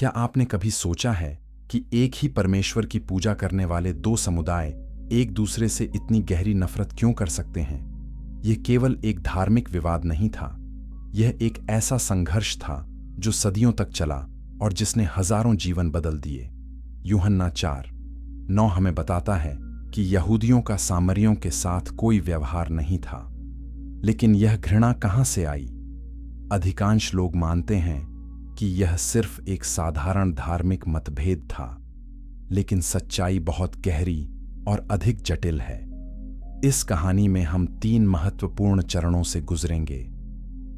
क्या आपने कभी सोचा है कि एक ही परमेश्वर की पूजा करने वाले दो समुदाय एक दूसरे से इतनी गहरी नफरत क्यों कर सकते हैं? यह केवल एक धार्मिक विवाद नहीं था, यह एक ऐसा संघर्ष था जो सदियों तक चला और जिसने हजारों जीवन बदल दिए। यूहन्ना 4:9 हमें बताता है कि यहूदियों का सामरियों के साथ कोई व्यवहार नहीं था। लेकिन यह घृणा कहां से आई? अधिकांश लोग मानते हैं कि यह सिर्फ एक साधारण धार्मिक मतभेद था, लेकिन सच्चाई बहुत गहरी और अधिक जटिल है। इस कहानी में हम 3 महत्वपूर्ण चरणों से गुजरेंगे।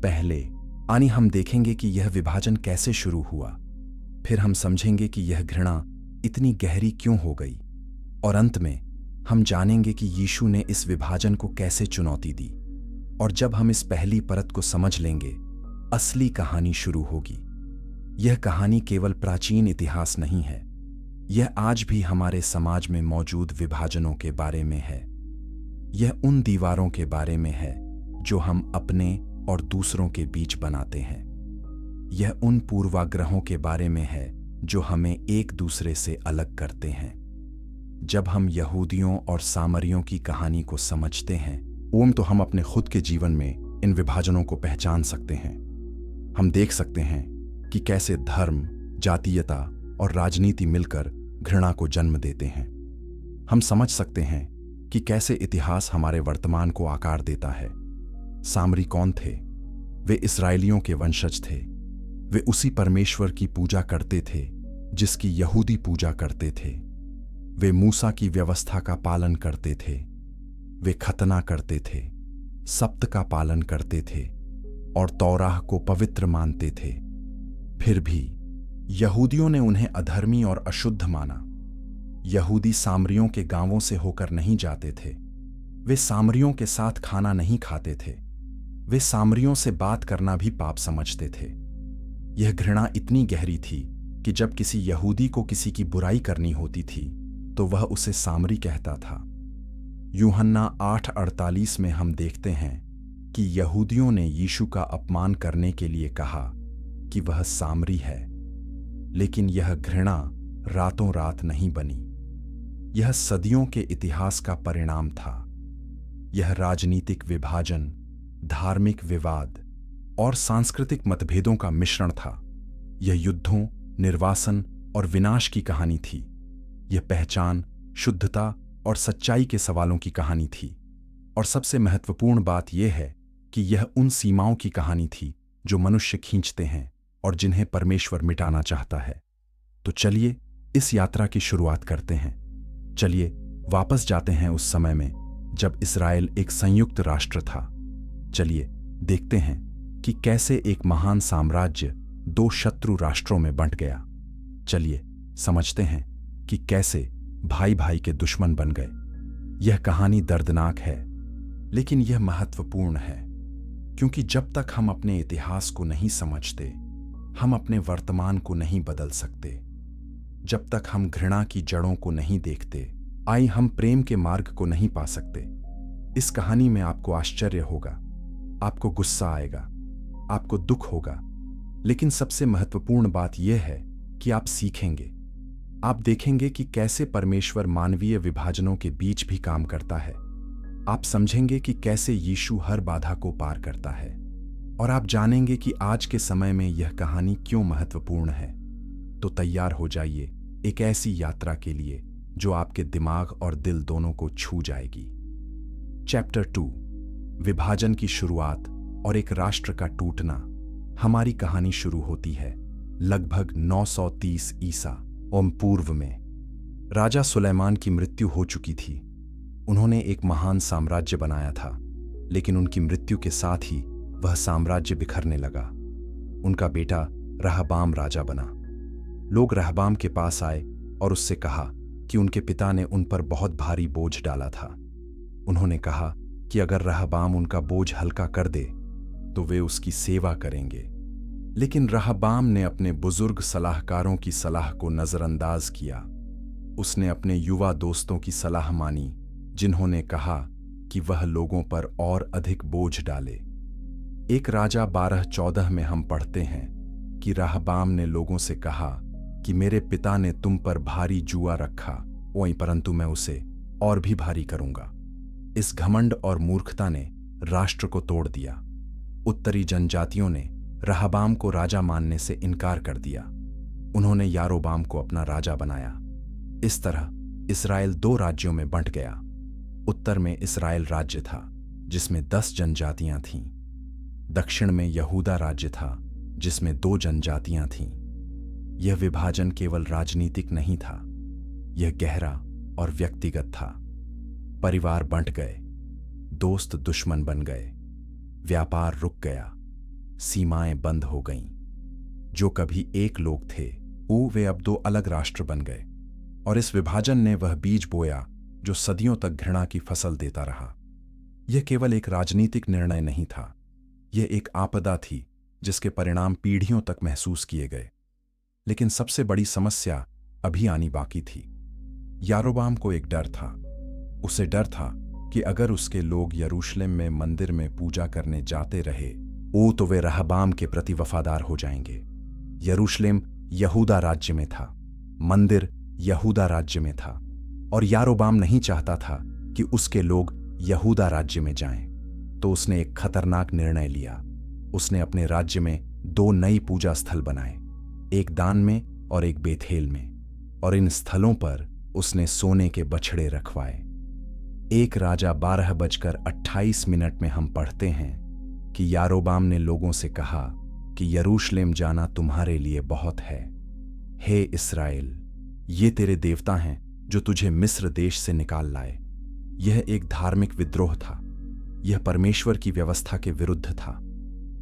पहले हम देखेंगे कि यह विभाजन कैसे शुरू हुआ, फिर हम समझेंगे कि यह घृणा इतनी गहरी क्यों हो गई, और अंत में हम जानेंगे कि यीशु ने इस विभाजन को कैसे चुनौती दी। और जब हम इस पहली परत को समझ लेंगे, असली कहानी शुरू होगी। यह कहानी केवल प्राचीन इतिहास नहीं है, यह आज भी हमारे समाज में मौजूद विभाजनों के बारे में है। यह उन दीवारों के बारे में है जो हम अपने और दूसरों के बीच बनाते हैं। यह उन पूर्वाग्रहों के बारे में है जो हमें एक दूसरे से अलग करते हैं। जब हम यहूदियों और सामरियों की कहानी को समझते हैं, तो हम अपने खुद के जीवन में इन विभाजनों को पहचान सकते हैं। हम देख सकते हैं कि कैसे धर्म, जातीयता और राजनीति मिलकर घृणा को जन्म देते हैं। हम समझ सकते हैं कि कैसे इतिहास हमारे वर्तमान को आकार देता है। सामरी कौन थे? वे इस्राएलियों के वंशज थे। वे उसी परमेश्वर की पूजा करते थे जिसकी यहूदी पूजा करते थे। वे मूसा की व्यवस्था का पालन करते थे। वे खतना करते थे, सब्त का पालन करते थे और तौराह को पवित्र मानते थे। फिर भी यहूदियों ने उन्हें अधर्मी और अशुद्ध माना। यहूदी सामरियों के गांवों से होकर नहीं जाते थे। वे सामरियों के साथ खाना नहीं खाते थे। वे सामरियों से बात करना भी पाप समझते थे। यह घृणा इतनी गहरी थी कि जब किसी यहूदी को किसी की बुराई करनी होती थी तो वह उसे सामरी कहता था। यूहन्ना 8:48 में हम देखते हैं कि यहूदियों ने यीशु का अपमान करने के लिए कहा कि वह सामरी है। लेकिन यह घृणा रातों रात नहीं बनी। यह सदियों के इतिहास का परिणाम था। यह राजनीतिक विभाजन, धार्मिक विवाद और सांस्कृतिक मतभेदों का मिश्रण था। यह युद्धों, निर्वासन और विनाश की कहानी थी। यह पहचान, शुद्धता और सच्चाई के सवालों की कहानी थी। और सबसे महत्वपूर्ण बात यह है कि यह उन सीमाओं की कहानी थी जो मनुष्य खींचते हैं और जिन्हें परमेश्वर मिटाना चाहता है। तो चलिए इस यात्रा की शुरुआत करते हैं। चलिए वापस जाते हैं उस समय में जब इस्राएल एक संयुक्त राष्ट्र था। चलिए देखते हैं कि कैसे एक महान साम्राज्य 2 शत्रु राष्ट्रों में बंट गया। चलिए समझते हैं कि कैसे भाई भाई के दुश्मन बन गए। यह कहानी दर्दनाक है, लेकिन यह महत्वपूर्ण है, क्योंकि जब तक हम अपने इतिहास को नहीं समझते, हम अपने वर्तमान को नहीं बदल सकते। जब तक हम घृणा की जड़ों को नहीं देखते, हम प्रेम के मार्ग को नहीं पा सकते। इस कहानी में आपको आश्चर्य होगा, आपको गुस्सा आएगा, आपको दुख होगा, लेकिन सबसे महत्वपूर्ण बात यह है कि आप सीखेंगे। आप देखेंगे कि कैसे परमेश्वर मानवीय विभाजनों के बीच भी काम करता है। आप समझेंगे कि कैसे यीशु हर बाधा को पार करता है, और आप जानेंगे कि आज के समय में यह कहानी क्यों महत्वपूर्ण है। तो तैयार हो जाइए एक ऐसी यात्रा के लिए जो आपके दिमाग और दिल दोनों को छू जाएगी। चैप्टर 2, विभाजन की शुरुआत और एक राष्ट्र का टूटना। हमारी कहानी शुरू होती है लगभग 930 ईसा पूर्व में। राजा सुलेमान की मृत्यु हो चुकी थी। उन्होंने एक महान साम्राज्य बनाया था, लेकिन उनकी मृत्यु के साथ ही वह साम्राज्य बिखरने लगा। उनका बेटा रहबाम राजा बना। लोग रहबाम के पास आए और उससे कहा कि उनके पिता ने उन पर बहुत भारी बोझ डाला था। उन्होंने कहा कि अगर रहबाम उनका बोझ हल्का कर दे तो वे उसकी सेवा करेंगे। लेकिन रहबाम ने अपने बुजुर्ग सलाहकारों की सलाह को नजरअंदाज किया। उसने अपने युवा दोस्तों की सलाह मानी, जिन्होंने कहा कि वह लोगों पर और अधिक बोझ डाले। एक राजा 12:14 में हम पढ़ते हैं कि रहबाम ने लोगों से कहा कि मेरे पिता ने तुम पर भारी जुआ रखा, वहीं परंतु मैं उसे और भी भारी करूंगा। इस घमंड और मूर्खता ने राष्ट्र को तोड़ दिया। उत्तरी जनजातियों ने रहबाम को राजा मानने से इनकार कर दिया। उन्होंने यारोबाम को अपना राजा बनाया। इस तरह इस्राएल 2 राज्यों में बंट गया। उत्तर में इस्राएल राज्य था जिसमें 10 जनजातियां थीं। दक्षिण में यहूदा राज्य था जिसमें 2 जनजातियां थीं। यह विभाजन केवल राजनीतिक नहीं था, यह गहरा और व्यक्तिगत था। परिवार बंट गए, दोस्त दुश्मन बन गए, व्यापार रुक गया, सीमाएं बंद हो गईं। जो कभी एक लोग थे वे अब 2 अलग राष्ट्र बन गए। और इस विभाजन ने वह बीज बोया जो सदियों तक घृणा की फसल देता रहा। यह केवल एक राजनीतिक निर्णय नहीं था, यह एक आपदा थी जिसके परिणाम पीढ़ियों तक महसूस किए गए। लेकिन सबसे बड़ी समस्या अभी आनी बाकी थी। यारोबाम को एक डर था। उसे डर था कि अगर उसके लोग यरूशलेम में मंदिर में पूजा करने जाते रहे तो वे रहबाम के प्रति वफादार हो जाएंगे। यरूशलेम यहूदा राज्य में था, मंदिर यहूदा राज्य में था, और यारोबाम नहीं चाहता था कि उसके लोग यहूदा राज्य में जाएं। तो उसने एक खतरनाक निर्णय लिया। उसने अपने राज्य में 2 नई पूजा स्थल बनाए, एक दान में और एक बेथेल में। और इन स्थलों पर उसने सोने के बछड़े रखवाए। 1 राजा 12:28 में हम पढ़ते हैं कि यारोबाम ने लोगों से कहा कि यरूशलेम जाना तुम्हारे लिए बहुत है। हे इस्राएल, ये तेरे देवता हैं जो तुझे मिस्र देश से निकाल लाए। यह एक धार्मिक विद्रोह था। यह परमेश्वर की व्यवस्था के विरुद्ध था।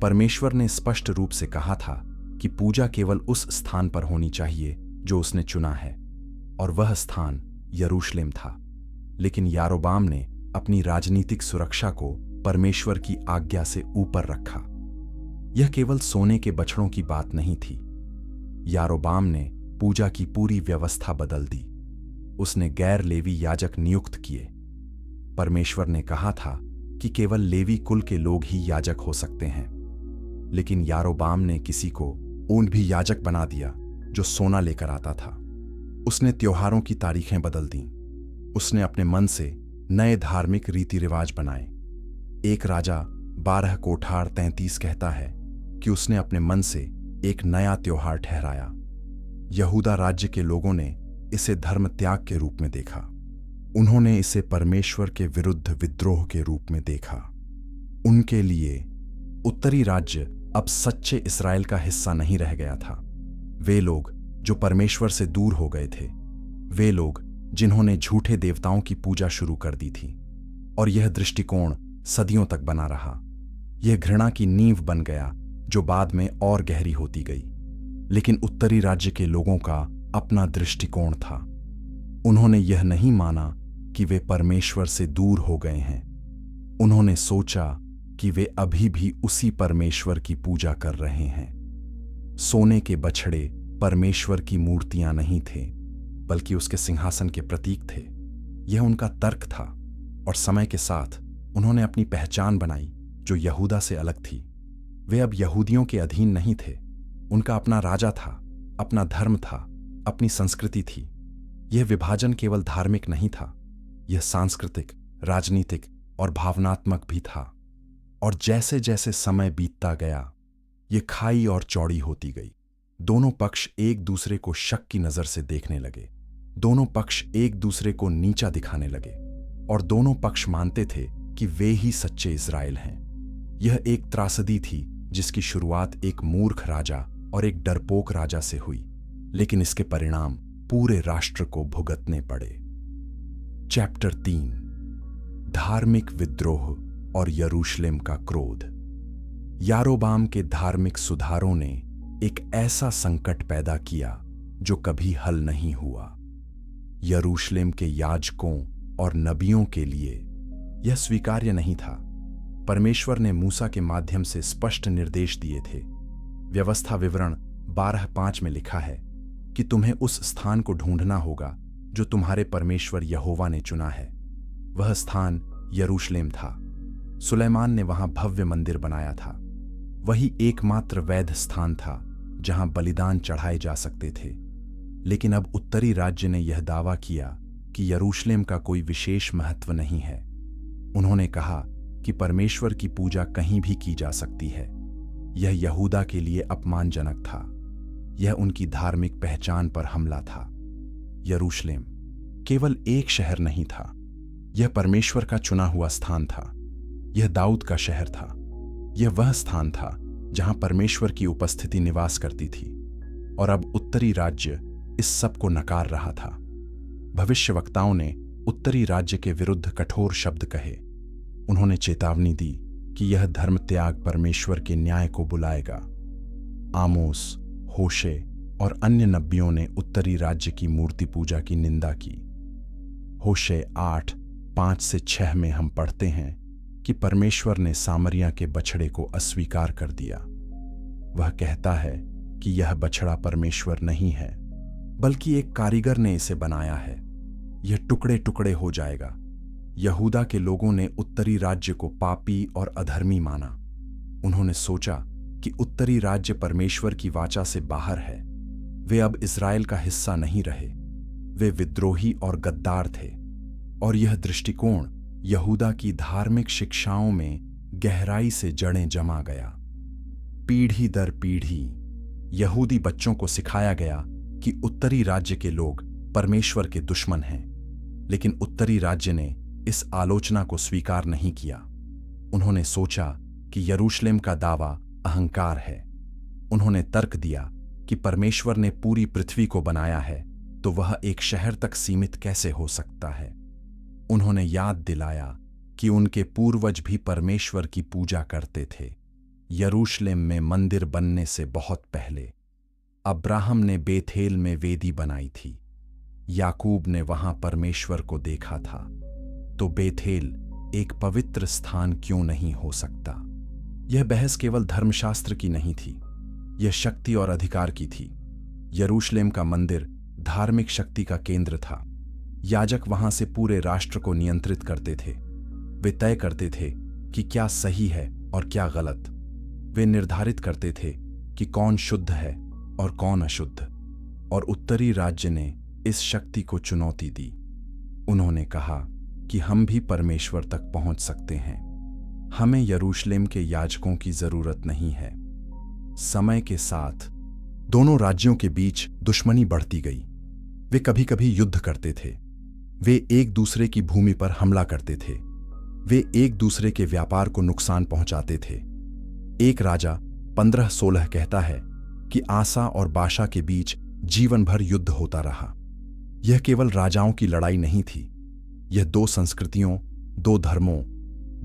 परमेश्वर ने स्पष्ट रूप से कहा था कि पूजा केवल उस स्थान पर होनी चाहिए जो उसने चुना है, और वह स्थान यरूशलेम था। लेकिन यारोबाम ने अपनी राजनीतिक सुरक्षा को परमेश्वर की आज्ञा से ऊपर रखा। यह केवल सोने के बछड़ों की बात नहीं थी। यारोबाम ने पूजा की पूरी व्यवस्था बदल दी। उसने गैर लेवी याजक नियुक्त किए। परमेश्वर ने कहा था कि केवल लेवी कुल के लोग ही याजक हो सकते हैं, लेकिन यारोबाम ने किसी को ऊन भी याजक बना दिया जो सोना लेकर आता था। उसने त्योहारों की तारीखें बदल दी। उसने अपने मन से नए धार्मिक रीति रिवाज बनाए। 1 राजा 12:33 कहता है कि उसने अपने मन से एक नया त्योहार ठहराया। यहूदा राज्य के लोगों ने इसे धर्म त्याग के रूप में देखा। उन्होंने इसे परमेश्वर के विरुद्ध विद्रोह के रूप में देखा। उनके लिए उत्तरी राज्य अब सच्चे इस्राएल का हिस्सा नहीं रह गया था। वे लोग जो परमेश्वर से दूर हो गए थे, वे लोग जिन्होंने झूठे देवताओं की पूजा शुरू कर दी थी। और यह दृष्टिकोण सदियों तक बना रहा। यह घृणा की नींव बन गया जो बाद में और गहरी होती गई। लेकिन उत्तरी राज्य के लोगों का अपना दृष्टिकोण था। उन्होंने यह नहीं माना कि वे परमेश्वर से दूर हो गए हैं। उन्होंने सोचा कि वे अभी भी उसी परमेश्वर की पूजा कर रहे हैं। सोने के बछड़े परमेश्वर की मूर्तियां नहीं थे, बल्कि उसके सिंहासन के प्रतीक थे। यह उनका तर्क था, और समय के साथ उन्होंने अपनी पहचान बनाई जो यहूदा से अलग थी। वे अब यहूदियों के अधीन नहीं थे। उनका अपना राजा था, अपना धर्म था, अपनी संस्कृति थी। यह विभाजन केवल धार्मिक नहीं था, यह सांस्कृतिक, राजनीतिक और भावनात्मक भी था। और जैसे जैसे समय बीतता गया, यह खाई और चौड़ी होती गई। दोनों पक्ष एक दूसरे को शक की नजर से देखने लगे। दोनों पक्ष एक दूसरे को नीचा दिखाने लगे, और दोनों पक्ष मानते थे कि वे ही सच्चे इस्राएल हैं। यह एक त्रासदी थी जिसकी शुरुआत एक मूर्ख राजा और एक डरपोक राजा से हुई, लेकिन इसके परिणाम पूरे राष्ट्र को भुगतने पड़े। चैप्टर 3, धार्मिक विद्रोह और यरूशलेम का क्रोध। यारोबाम के धार्मिक सुधारों ने एक ऐसा संकट पैदा किया जो कभी हल नहीं हुआ। यरूशलेम के याजकों और नबियों के लिए यह स्वीकार्य नहीं था। परमेश्वर ने मूसा के माध्यम से स्पष्ट निर्देश दिए थे। व्यवस्था विवरण 12:5 में लिखा है कि तुम्हें उस स्थान को ढूंढना होगा जो तुम्हारे परमेश्वर यहोवा ने चुना है। वह स्थान यरूशलेम था। सुलेमान ने वहां भव्य मंदिर बनाया था। वही एकमात्र वैध स्थान था जहां बलिदान चढ़ाए जा सकते थे। लेकिन अब उत्तरी राज्य ने यह दावा किया कि यरूशलेम का कोई विशेष महत्व नहीं है। उन्होंने कहा कि परमेश्वर की पूजा कहीं भी की जा सकती है। यह यहूदा के लिए अपमानजनक था। यह उनकी धार्मिक पहचान पर हमला था। यरूशलेम केवल एक शहर नहीं था, यह परमेश्वर का चुना हुआ स्थान था। यह दाऊद का शहर था। यह वह स्थान था जहां परमेश्वर की उपस्थिति निवास करती थी। और अब उत्तरी राज्य इस सब को नकार रहा था। भविष्यवक्ताओं ने उत्तरी राज्य के विरुद्ध कठोर शब्द कहे। उन्होंने चेतावनी दी कि यह धर्म त्याग परमेश्वर के न्याय को बुलाएगा। आमोस, होशे और अन्य नबियों ने उत्तरी राज्य की मूर्ति पूजा की निंदा की। होशे 8:5-6 में हम पढ़ते हैं कि परमेश्वर ने सामरिया के बछड़े को अस्वीकार कर दिया। वह कहता है कि यह बछड़ा परमेश्वर नहीं है, बल्कि एक कारीगर ने इसे बनाया है। यह टुकड़े टुकड़े हो जाएगा। यहूदा के लोगों ने उत्तरी राज्य को पापी और अधर्मी माना। उन्होंने सोचा कि उत्तरी राज्य परमेश्वर की वाचा से बाहर है। वे अब इज़राइल का हिस्सा नहीं रहे। वे विद्रोही और गद्दार थे। और यह दृष्टिकोण यहूदा की धार्मिक शिक्षाओं में गहराई से जड़ें जमा गया। पीढ़ी दर पीढ़ी यहूदी बच्चों को सिखाया गया कि उत्तरी राज्य के लोग परमेश्वर के दुश्मन हैं। लेकिन उत्तरी राज्य ने इस आलोचना को स्वीकार नहीं किया। उन्होंने सोचा कि यरूशलेम का दावा अहंकार है। उन्होंने तर्क दिया कि परमेश्वर ने पूरी पृथ्वी को बनाया है, तो वह एक शहर तक सीमित कैसे हो सकता है। उन्होंने याद दिलाया कि उनके पूर्वज भी परमेश्वर की पूजा करते थे, यरूशलेम में मंदिर बनने से बहुत पहले। अब्राहम ने बेथेल में वेदी बनाई थी। याकूब ने वहां परमेश्वर को देखा था। तो बेथेल एक पवित्र स्थान क्यों नहीं हो सकता? यह बहस केवल धर्मशास्त्र की नहीं थी, यह शक्ति और अधिकार की थी। यरूशलेम का मंदिर धार्मिक शक्ति का केंद्र था। याजक वहां से पूरे राष्ट्र को नियंत्रित करते थे। वे तय करते थे कि क्या सही है और क्या गलत। वे निर्धारित करते थे कि कौन शुद्ध है और कौन अशुद्ध। और उत्तरी राज्य ने इस शक्ति को चुनौती दी। उन्होंने कहा कि हम भी परमेश्वर तक पहुंच सकते हैं। हमें यरूशलेम के याजकों की जरूरत नहीं है। समय के साथ दोनों राज्यों के बीच दुश्मनी बढ़ती गई। वे कभी कभी युद्ध करते थे। वे एक दूसरे की भूमि पर हमला करते थे। वे एक दूसरे के व्यापार को नुकसान पहुंचाते थे। एक राजा 15:16 कहता है कि आसा और बाशा के बीच जीवन भर युद्ध होता रहा। यह केवल राजाओं की लड़ाई नहीं थी, यह दो संस्कृतियों, दो धर्मों,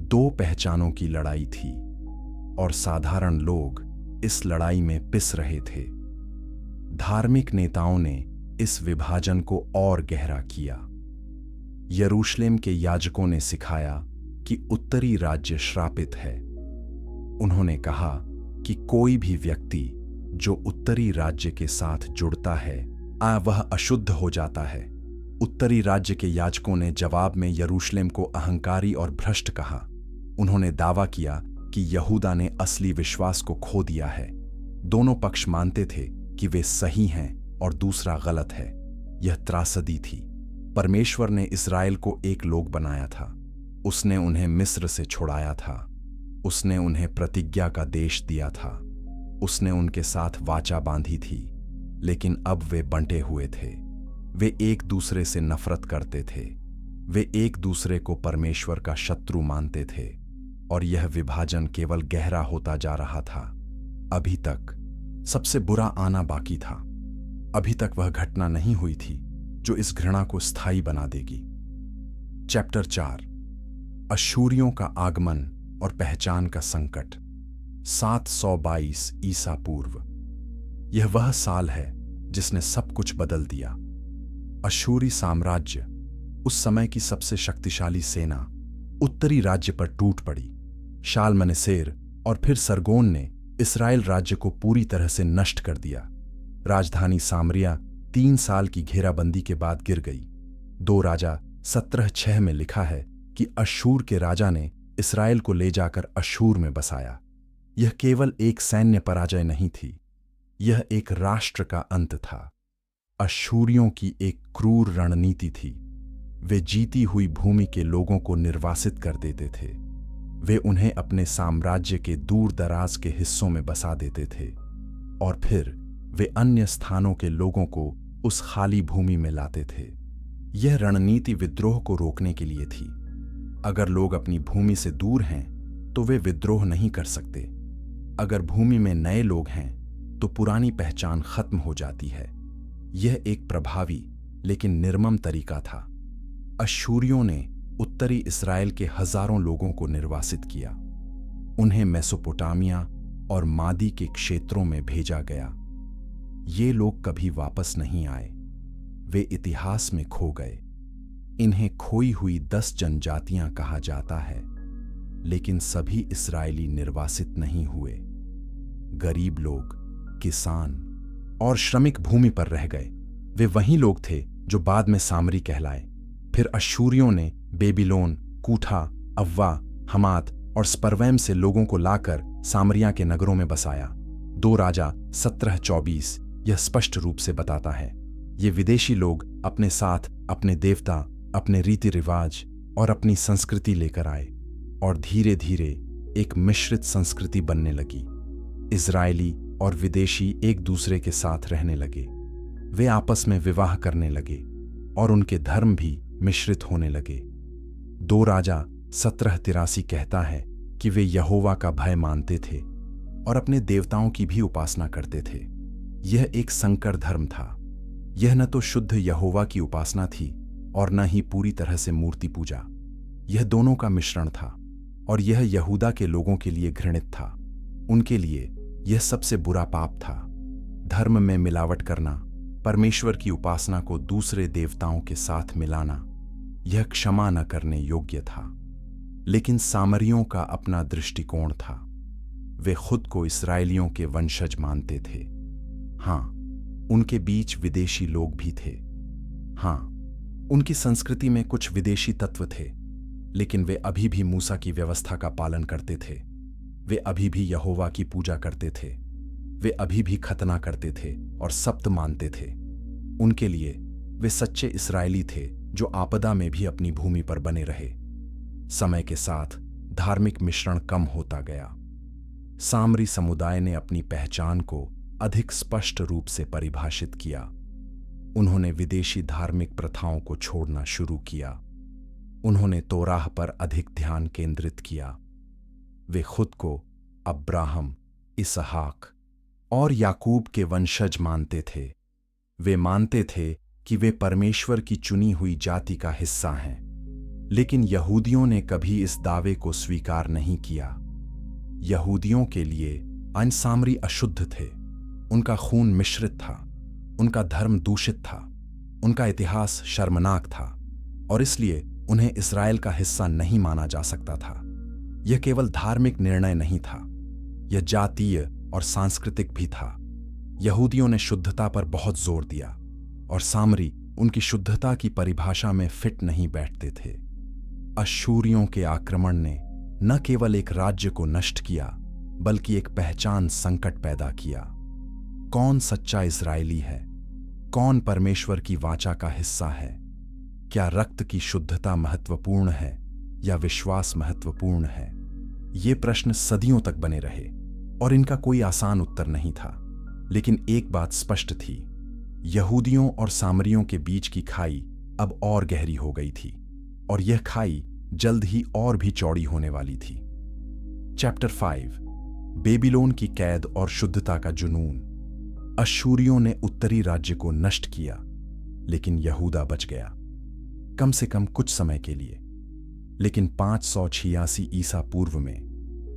दो पहचानों की लड़ाई थी। और साधारण लोग इस लड़ाई में पिस रहे थे। धार्मिक नेताओं ने इस विभाजन को और गहरा किया। यरूशलेम के याजकों ने सिखाया कि उत्तरी राज्य श्रापित है। उन्होंने कहा कि कोई भी व्यक्ति जो उत्तरी राज्य के साथ जुड़ता है, वह अशुद्ध हो जाता है। उत्तरी राज्य के याजकों ने जवाब में यरूशलेम को अहंकारी और भ्रष्ट कहा। उन्होंने दावा किया कि यहूदा ने असली विश्वास को खो दिया है। दोनों पक्ष मानते थे कि वे सही हैं और दूसरा गलत है। यह त्रासदी थी। परमेश्वर ने इस्राएल को एक लोग बनाया था। उसने उन्हें मिस्र से छुड़ाया था। उसने उन्हें प्रतिज्ञा का देश दिया था। उसने उनके साथ वाचा बांधी थी। लेकिन अब वे बंटे हुए थे। वे एक दूसरे से नफरत करते थे। वे एक दूसरे को परमेश्वर का शत्रु मानते थे। और यह विभाजन केवल गहरा होता जा रहा था। अभी तक सबसे बुरा आना बाकी था। अभी तक वह घटना नहीं हुई थी जो इस घृणा को स्थायी बना देगी। चैप्टर 4, अश्शूरियों का आगमन और पहचान का संकट। 722 ईसा पूर्व। यह वह साल है जिसने सब कुछ बदल दिया। अश्शूरी साम्राज्य, उस समय की सबसे शक्तिशाली सेना, उत्तरी राज्य पर टूट पड़ी। शालमनेसेर और फिर सरगोन ने इस्राएल राज्य को पूरी तरह से नष्ट कर दिया। राजधानी सामरिया 3 साल की घेराबंदी के बाद गिर गई। 2 राजा 17:6 में लिखा है कि अश्शूर के राजा ने इस्राएल को ले जाकर अश्शूर में बसाया। यह केवल एक सैन्य पराजय नहीं थी, यह एक राष्ट्र का अंत था। अश्शूरियों की एक क्रूर रणनीति थी। वे जीती हुई भूमि के लोगों को निर्वासित कर देते थे। वे उन्हें अपने साम्राज्य के दूर दराज के हिस्सों में बसा देते थे और फिर वे अन्य स्थानों के लोगों को उस खाली भूमि में लाते थे। यह रणनीति विद्रोह को रोकने के लिए थी। अगर लोग अपनी भूमि से दूर हैं तो वे विद्रोह नहीं कर सकते। अगर भूमि में नए लोग हैं तो पुरानी पहचान खत्म हो जाती है। यह एक प्रभावी लेकिन निर्मम तरीका था। अश्शूरियों ने उत्तरी इस्राएल के हजारों लोगों को निर्वासित किया। उन्हें मेसोपोटामिया और मादी के क्षेत्रों में भेजा गया। ये लोग कभी वापस नहीं आए। वे इतिहास में खो गए। इन्हें खोई हुई 10 जनजातियां कहा जाता है, लेकिन सभी इस्राएली निर्वासित नहीं हुए। गरीब लोग, किसान और श्रमिक भूमि पर रह गए। वे वही लोग थे जो बाद में सामरी कहलाए। फिर अश्शूरियों ने बेबीलोन, कूठा, अव्वा, हमात और स्पर्वैम से लोगों को लाकर सामरिया के नगरों में बसाया। 2 राजा 17:24 यह स्पष्ट रूप से बताता है। ये विदेशी लोग अपने साथ अपने देवता, अपने रीति रिवाज और अपनी संस्कृति लेकर आए और धीरे धीरे एक मिश्रित संस्कृति बनने लगी। इजरायली और विदेशी एक दूसरे के साथ रहने लगे। वे आपस में विवाह करने लगे और उनके धर्म भी मिश्रित होने लगे। 2 राजा 17:83 कहता है कि वे यहोवा का भय मानते थे और अपने देवताओं की भी उपासना करते थे। यह एक संकर धर्म था। यह न तो शुद्ध यहोवा की उपासना थी और न ही पूरी तरह से मूर्ति पूजा। यह दोनों का मिश्रण था और यह यहूदा के लोगों के लिए घृणित था। उनके लिए यह सबसे बुरा पाप था। धर्म में मिलावट करना, परमेश्वर की उपासना को दूसरे देवताओं के साथ मिलाना, यह क्षमा न करने योग्य था। लेकिन सामरियों का अपना दृष्टिकोण था। वे खुद को इस्राएलियों के वंशज मानते थे। हाँ, उनके बीच विदेशी लोग भी थे। हाँ, उनकी संस्कृति में कुछ विदेशी तत्व थे, लेकिन वे अभी भी मूसा की व्यवस्था का पालन करते थे। वे अभी भी यहोवा की पूजा करते थे। वे अभी भी खतना करते थे और सप्त मानते थे। उनके लिए वे सच्चे इस्राएली थे जो आपदा में भी अपनी भूमि पर बने रहे। समय के साथ धार्मिक मिश्रण कम होता गया। सामरी समुदाय ने अपनी पहचान को अधिक स्पष्ट रूप से परिभाषित किया। उन्होंने विदेशी धार्मिक प्रथाओं को छोड़ना शुरू किया। उन्होंने तोराह पर अधिक ध्यान केंद्रित किया। वे खुद को अब्राहम, इसहाक और याकूब के वंशज मानते थे। वे मानते थे कि वे परमेश्वर की चुनी हुई जाति का हिस्सा हैं। लेकिन यहूदियों ने कभी इस दावे को स्वीकार नहीं किया। यहूदियों के लिए अन्य सामरी अशुद्ध थे। उनका खून मिश्रित था। उनका धर्म दूषित था। उनका इतिहास शर्मनाक था और इसलिए उन्हें इस्राएल का हिस्सा नहीं माना जा सकता था। यह केवल धार्मिक निर्णय नहीं था, यह जातीय और सांस्कृतिक भी था। यहूदियों ने शुद्धता पर बहुत जोर दिया और सामरी उनकी शुद्धता की परिभाषा में फिट नहीं बैठते थे। अश्शूरियों के आक्रमण ने न केवल एक राज्य को नष्ट किया, बल्कि एक पहचान संकट पैदा किया। कौन सच्चा इस्राएली है? कौन परमेश्वर की वाचा का हिस्सा है? क्या रक्त की शुद्धता महत्वपूर्ण है या विश्वास महत्वपूर्ण है? ये प्रश्न सदियों तक बने रहे और इनका कोई आसान उत्तर नहीं था। लेकिन एक बात स्पष्ट थी, यहूदियों और सामरियों के बीच की खाई अब और गहरी हो गई थी और यह खाई जल्द ही और भी चौड़ी होने वाली थी। चैप्टर 5, बेबीलोन की कैद और शुद्धता का जुनून। अश्शूरियों ने उत्तरी राज्य को नष्ट किया, लेकिन यहूदा बच गया, कम से कम कुछ समय के लिए। लेकिन 586 ईसा पूर्व में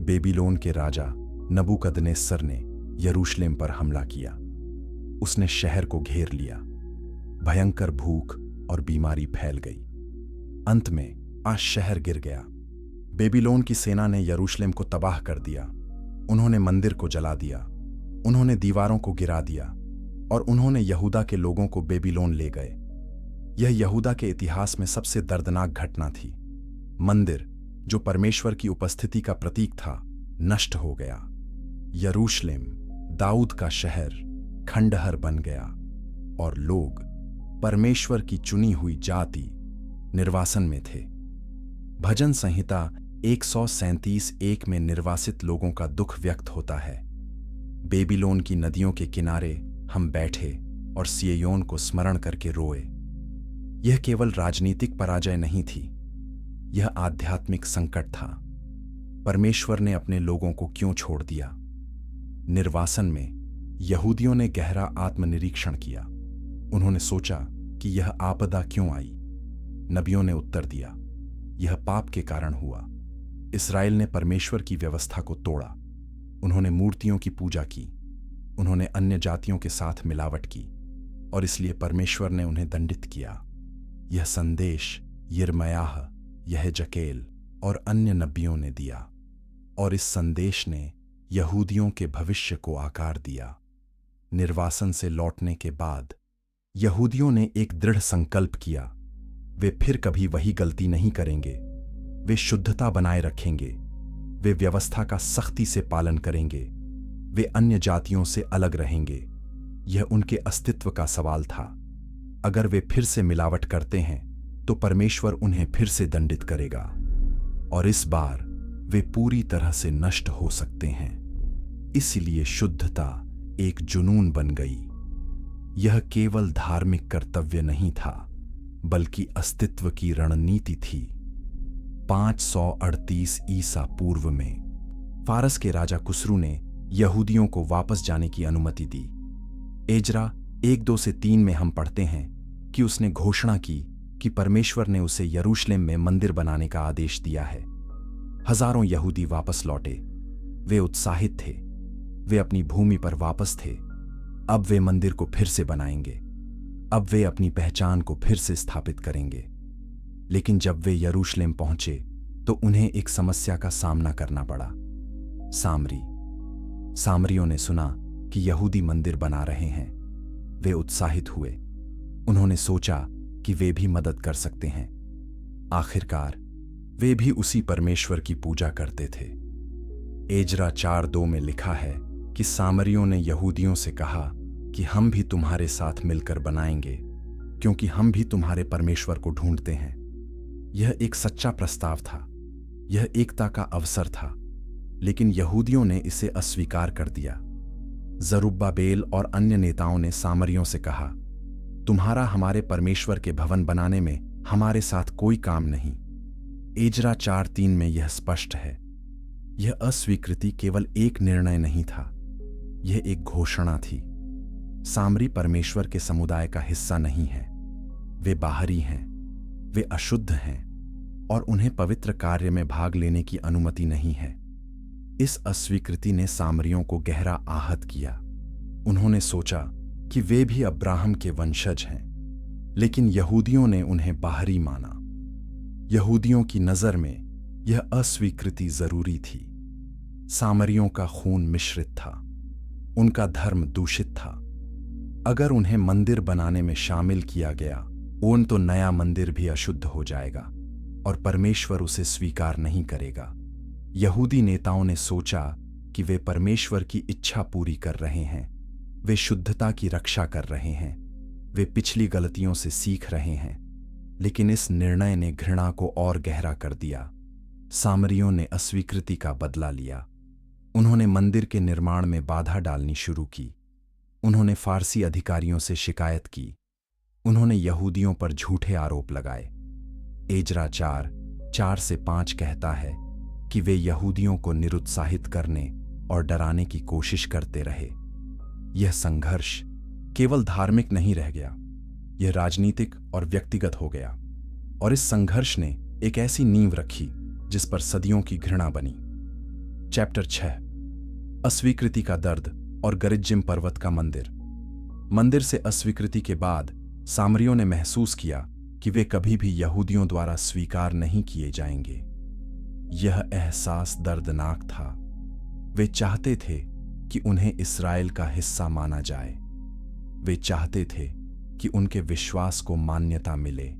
बेबीलोन के राजा नबूकदनेस्सर ने यरूशलेम पर हमला किया। उसने शहर को घेर लिया। भयंकर भूख और बीमारी फैल गई। अंत में आज शहर गिर गया। बेबीलोन की सेना ने यरूशलेम को तबाह कर दिया। उन्होंने मंदिर को जला दिया। उन्होंने दीवारों को गिरा दिया और उन्होंने यहूदा के लोगों को बेबीलोन ले गए। यह यहूदा के इतिहास में सबसे दर्दनाक घटना थी। मंदिर, जो परमेश्वर की उपस्थिति का प्रतीक था, नष्ट हो गया। यरूशलेम, दाऊद का शहर, खंडहर बन गया और लोग, परमेश्वर की चुनी हुई जाति, निर्वासन में थे। भजन संहिता 137:1 में निर्वासित लोगों का दुख व्यक्त होता है। बेबीलोन की नदियों के किनारे हम बैठे और सिय्योन को स्मरण करके रोए। यह केवल राजनीतिक पराजय नहीं थी, यह आध्यात्मिक संकट था। परमेश्वर ने अपने लोगों को क्यों छोड़ दिया? निर्वासन में यहूदियों ने गहरा आत्मनिरीक्षण किया। उन्होंने सोचा कि यह आपदा क्यों आई? नबियों ने उत्तर दिया, यह पाप के कारण हुआ। इस्राएल ने परमेश्वर की व्यवस्था को तोड़ा। उन्होंने मूर्तियों की पूजा की, उन्होंने अन्य जातियों के साथ मिलावट की और इसलिए परमेश्वर ने उन्हें दंडित किया। यह संदेश यिर्मयाह, यहेजकेल और अन्य नबियों ने दिया और इस संदेश ने यहूदियों के भविष्य को आकार दिया। निर्वासन से लौटने के बाद यहूदियों ने एक दृढ़ संकल्प किया। वे फिर कभी वही गलती नहीं करेंगे। वे शुद्धता बनाए रखेंगे। वे व्यवस्था का सख्ती से पालन करेंगे। वे अन्य जातियों से अलग रहेंगे। यह उनके अस्तित्व का सवाल था। अगर वे फिर से मिलावट करते हैं तो परमेश्वर उन्हें फिर से दंडित करेगा और इस बार वे पूरी तरह से नष्ट हो सकते हैं। इसलिए शुद्धता एक जुनून बन गई। यह केवल धार्मिक कर्तव्य नहीं था, बल्कि अस्तित्व की रणनीति थी। 538 ईसा पूर्व में फारस के राजा कुसरू ने यहूदियों को वापस जाने की अनुमति दी। एजरा 1-2-3 में हम पढ़ते हैं कि उसने घोषणा की कि परमेश्वर ने उसे यरूशलेम में मंदिर बनाने का आदेश दिया है। हजारों यहूदी वापस लौटे। वे उत्साहित थे। वे अपनी भूमि पर वापस थे। अब वे मंदिर को फिर से बनाएंगे। अब वे अपनी पहचान को फिर से स्थापित करेंगे। लेकिन जब वे यरूशलेम पहुंचे तो उन्हें एक समस्या का सामना करना पड़ा। सामरियों ने सुना कि यहूदी मंदिर बना रहे हैं। वे उत्साहित हुए। उन्होंने सोचा कि वे भी मदद कर सकते हैं। आखिरकार वे भी उसी परमेश्वर की पूजा करते थे। एजरा 4:2 में लिखा है कि सामरियों ने यहूदियों से कहा कि हम भी तुम्हारे साथ मिलकर बनाएंगे, क्योंकि हम भी तुम्हारे परमेश्वर को ढूंढते हैं। यह एक सच्चा प्रस्ताव था। यह एकता का अवसर था, लेकिन यहूदियों ने इसे अस्वीकार कर दिया। जरुब्बाबेल और अन्य नेताओं ने सामरियों से कहा, तुम्हारा हमारे परमेश्वर के भवन बनाने में हमारे साथ कोई काम नहीं। एजरा 4:3 में यह स्पष्ट है। यह अस्वीकृति केवल एक निर्णय नहीं था, यह एक घोषणा थी। सामरी परमेश्वर के समुदाय का हिस्सा नहीं है। वे बाहरी हैं, वे अशुद्ध हैं और उन्हें पवित्र कार्य में भाग लेने की अनुमति नहीं है। इस अस्वीकृति ने सामरियों को गहरा आहत किया। उन्होंने सोचा कि वे भी अब्राहम के वंशज हैं, लेकिन यहूदियों ने उन्हें बाहरी माना। यहूदियों की नजर में यह अस्वीकृति जरूरी थी। सामरियों का खून मिश्रित था, उनका धर्म दूषित था। अगर उन्हें मंदिर बनाने में शामिल किया गया तो नया मंदिर भी अशुद्ध हो जाएगा और परमेश्वर उसे स्वीकार नहीं करेगा। यहूदी नेताओं ने सोचा कि वे परमेश्वर की इच्छा पूरी कर रहे हैं। वे शुद्धता की रक्षा कर रहे हैं। वे पिछली गलतियों से सीख रहे हैं। लेकिन इस निर्णय ने घृणा को और गहरा कर दिया। सामरियों ने अस्वीकृति का बदला लिया। उन्होंने मंदिर के निर्माण में बाधा डालनी शुरू की। उन्होंने फारसी अधिकारियों से शिकायत की। उन्होंने यहूदियों पर झूठे आरोप लगाए। एजरा 4:4-5 कहता है कि वे यहूदियों को निरुत्साहित करने और डराने की कोशिश करते रहे। यह संघर्ष केवल धार्मिक नहीं रह गया, यह राजनीतिक और व्यक्तिगत हो गया। और इस संघर्ष ने एक ऐसी नींव रखी जिस पर सदियों की घृणा बनी। चैप्टर 6, अस्वीकृति का दर्द और गरिज्जिम पर्वत का मंदिर। मंदिर से अस्वीकृति के बाद सामरियों ने महसूस किया कि वे कभी भी यहूदियों द्वारा स्वीकार नहीं किए जाएंगे। यह एहसास दर्दनाक था। वे चाहते थे कि उन्हें इस्राएल का हिस्सा माना जाए। वे चाहते थे कि उनके विश्वास को मान्यता मिले,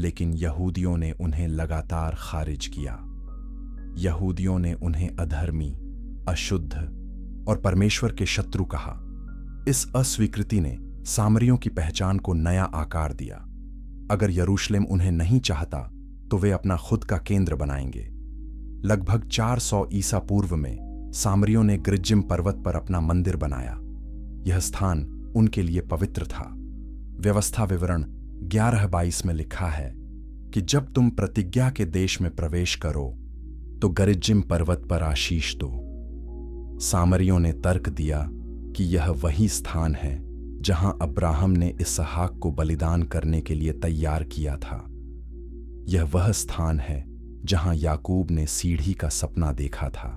लेकिन यहूदियों ने उन्हें लगातार खारिज किया। यहूदियों ने उन्हें अधर्मी, अशुद्ध और परमेश्वर के शत्रु कहा। इस अस्वीकृति ने सामरियों की पहचान को नया आकार दिया। अगर यरूशलेम उन्हें नहीं चाहता तो वे अपना खुद का केंद्र बनाएंगे। लगभग 400 ईसा पूर्व में सामरियों ने गिरिज्जिम पर्वत पर अपना मंदिर बनाया। यह स्थान उनके लिए पवित्र था। व्यवस्था विवरण 11:22 में लिखा है कि जब तुम प्रतिज्ञा के देश में प्रवेश करो तो गिरिज्जिम पर्वत पर आशीष दो। सामरियों ने तर्क दिया कि यह वही स्थान है जहां अब्राहम ने इसहाक को बलिदान करने के लिए तैयार किया था। यह वह स्थान है जहां याकूब ने सीढ़ी का सपना देखा था।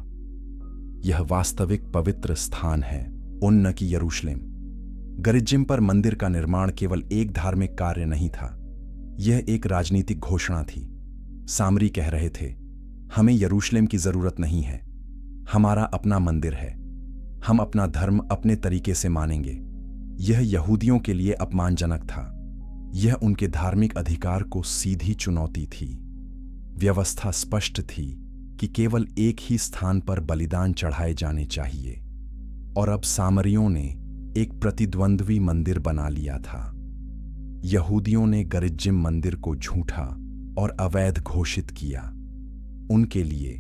यह वास्तविक पवित्र स्थान है, न कि यरूशलेम। गिरिज्जिम पर मंदिर का निर्माण केवल एक धार्मिक कार्य नहीं था, यह एक राजनीतिक घोषणा थी। सामरी कह रहे थे, हमें यरूशलेम की जरूरत नहीं है, हमारा अपना मंदिर है, हम अपना धर्म अपने तरीके से मानेंगे। यह यहूदियों के लिए अपमानजनक था। यह उनके धार्मिक अधिकार को सीधी चुनौती थी। व्यवस्था स्पष्ट थी कि केवल एक ही स्थान पर बलिदान चढ़ाए जाने चाहिए, और अब सामरियों ने एक प्रतिद्वंद्वी मंदिर बना लिया था। यहूदियों ने गिरिज्जिम मंदिर को झूठा और अवैध घोषित किया। उनके लिए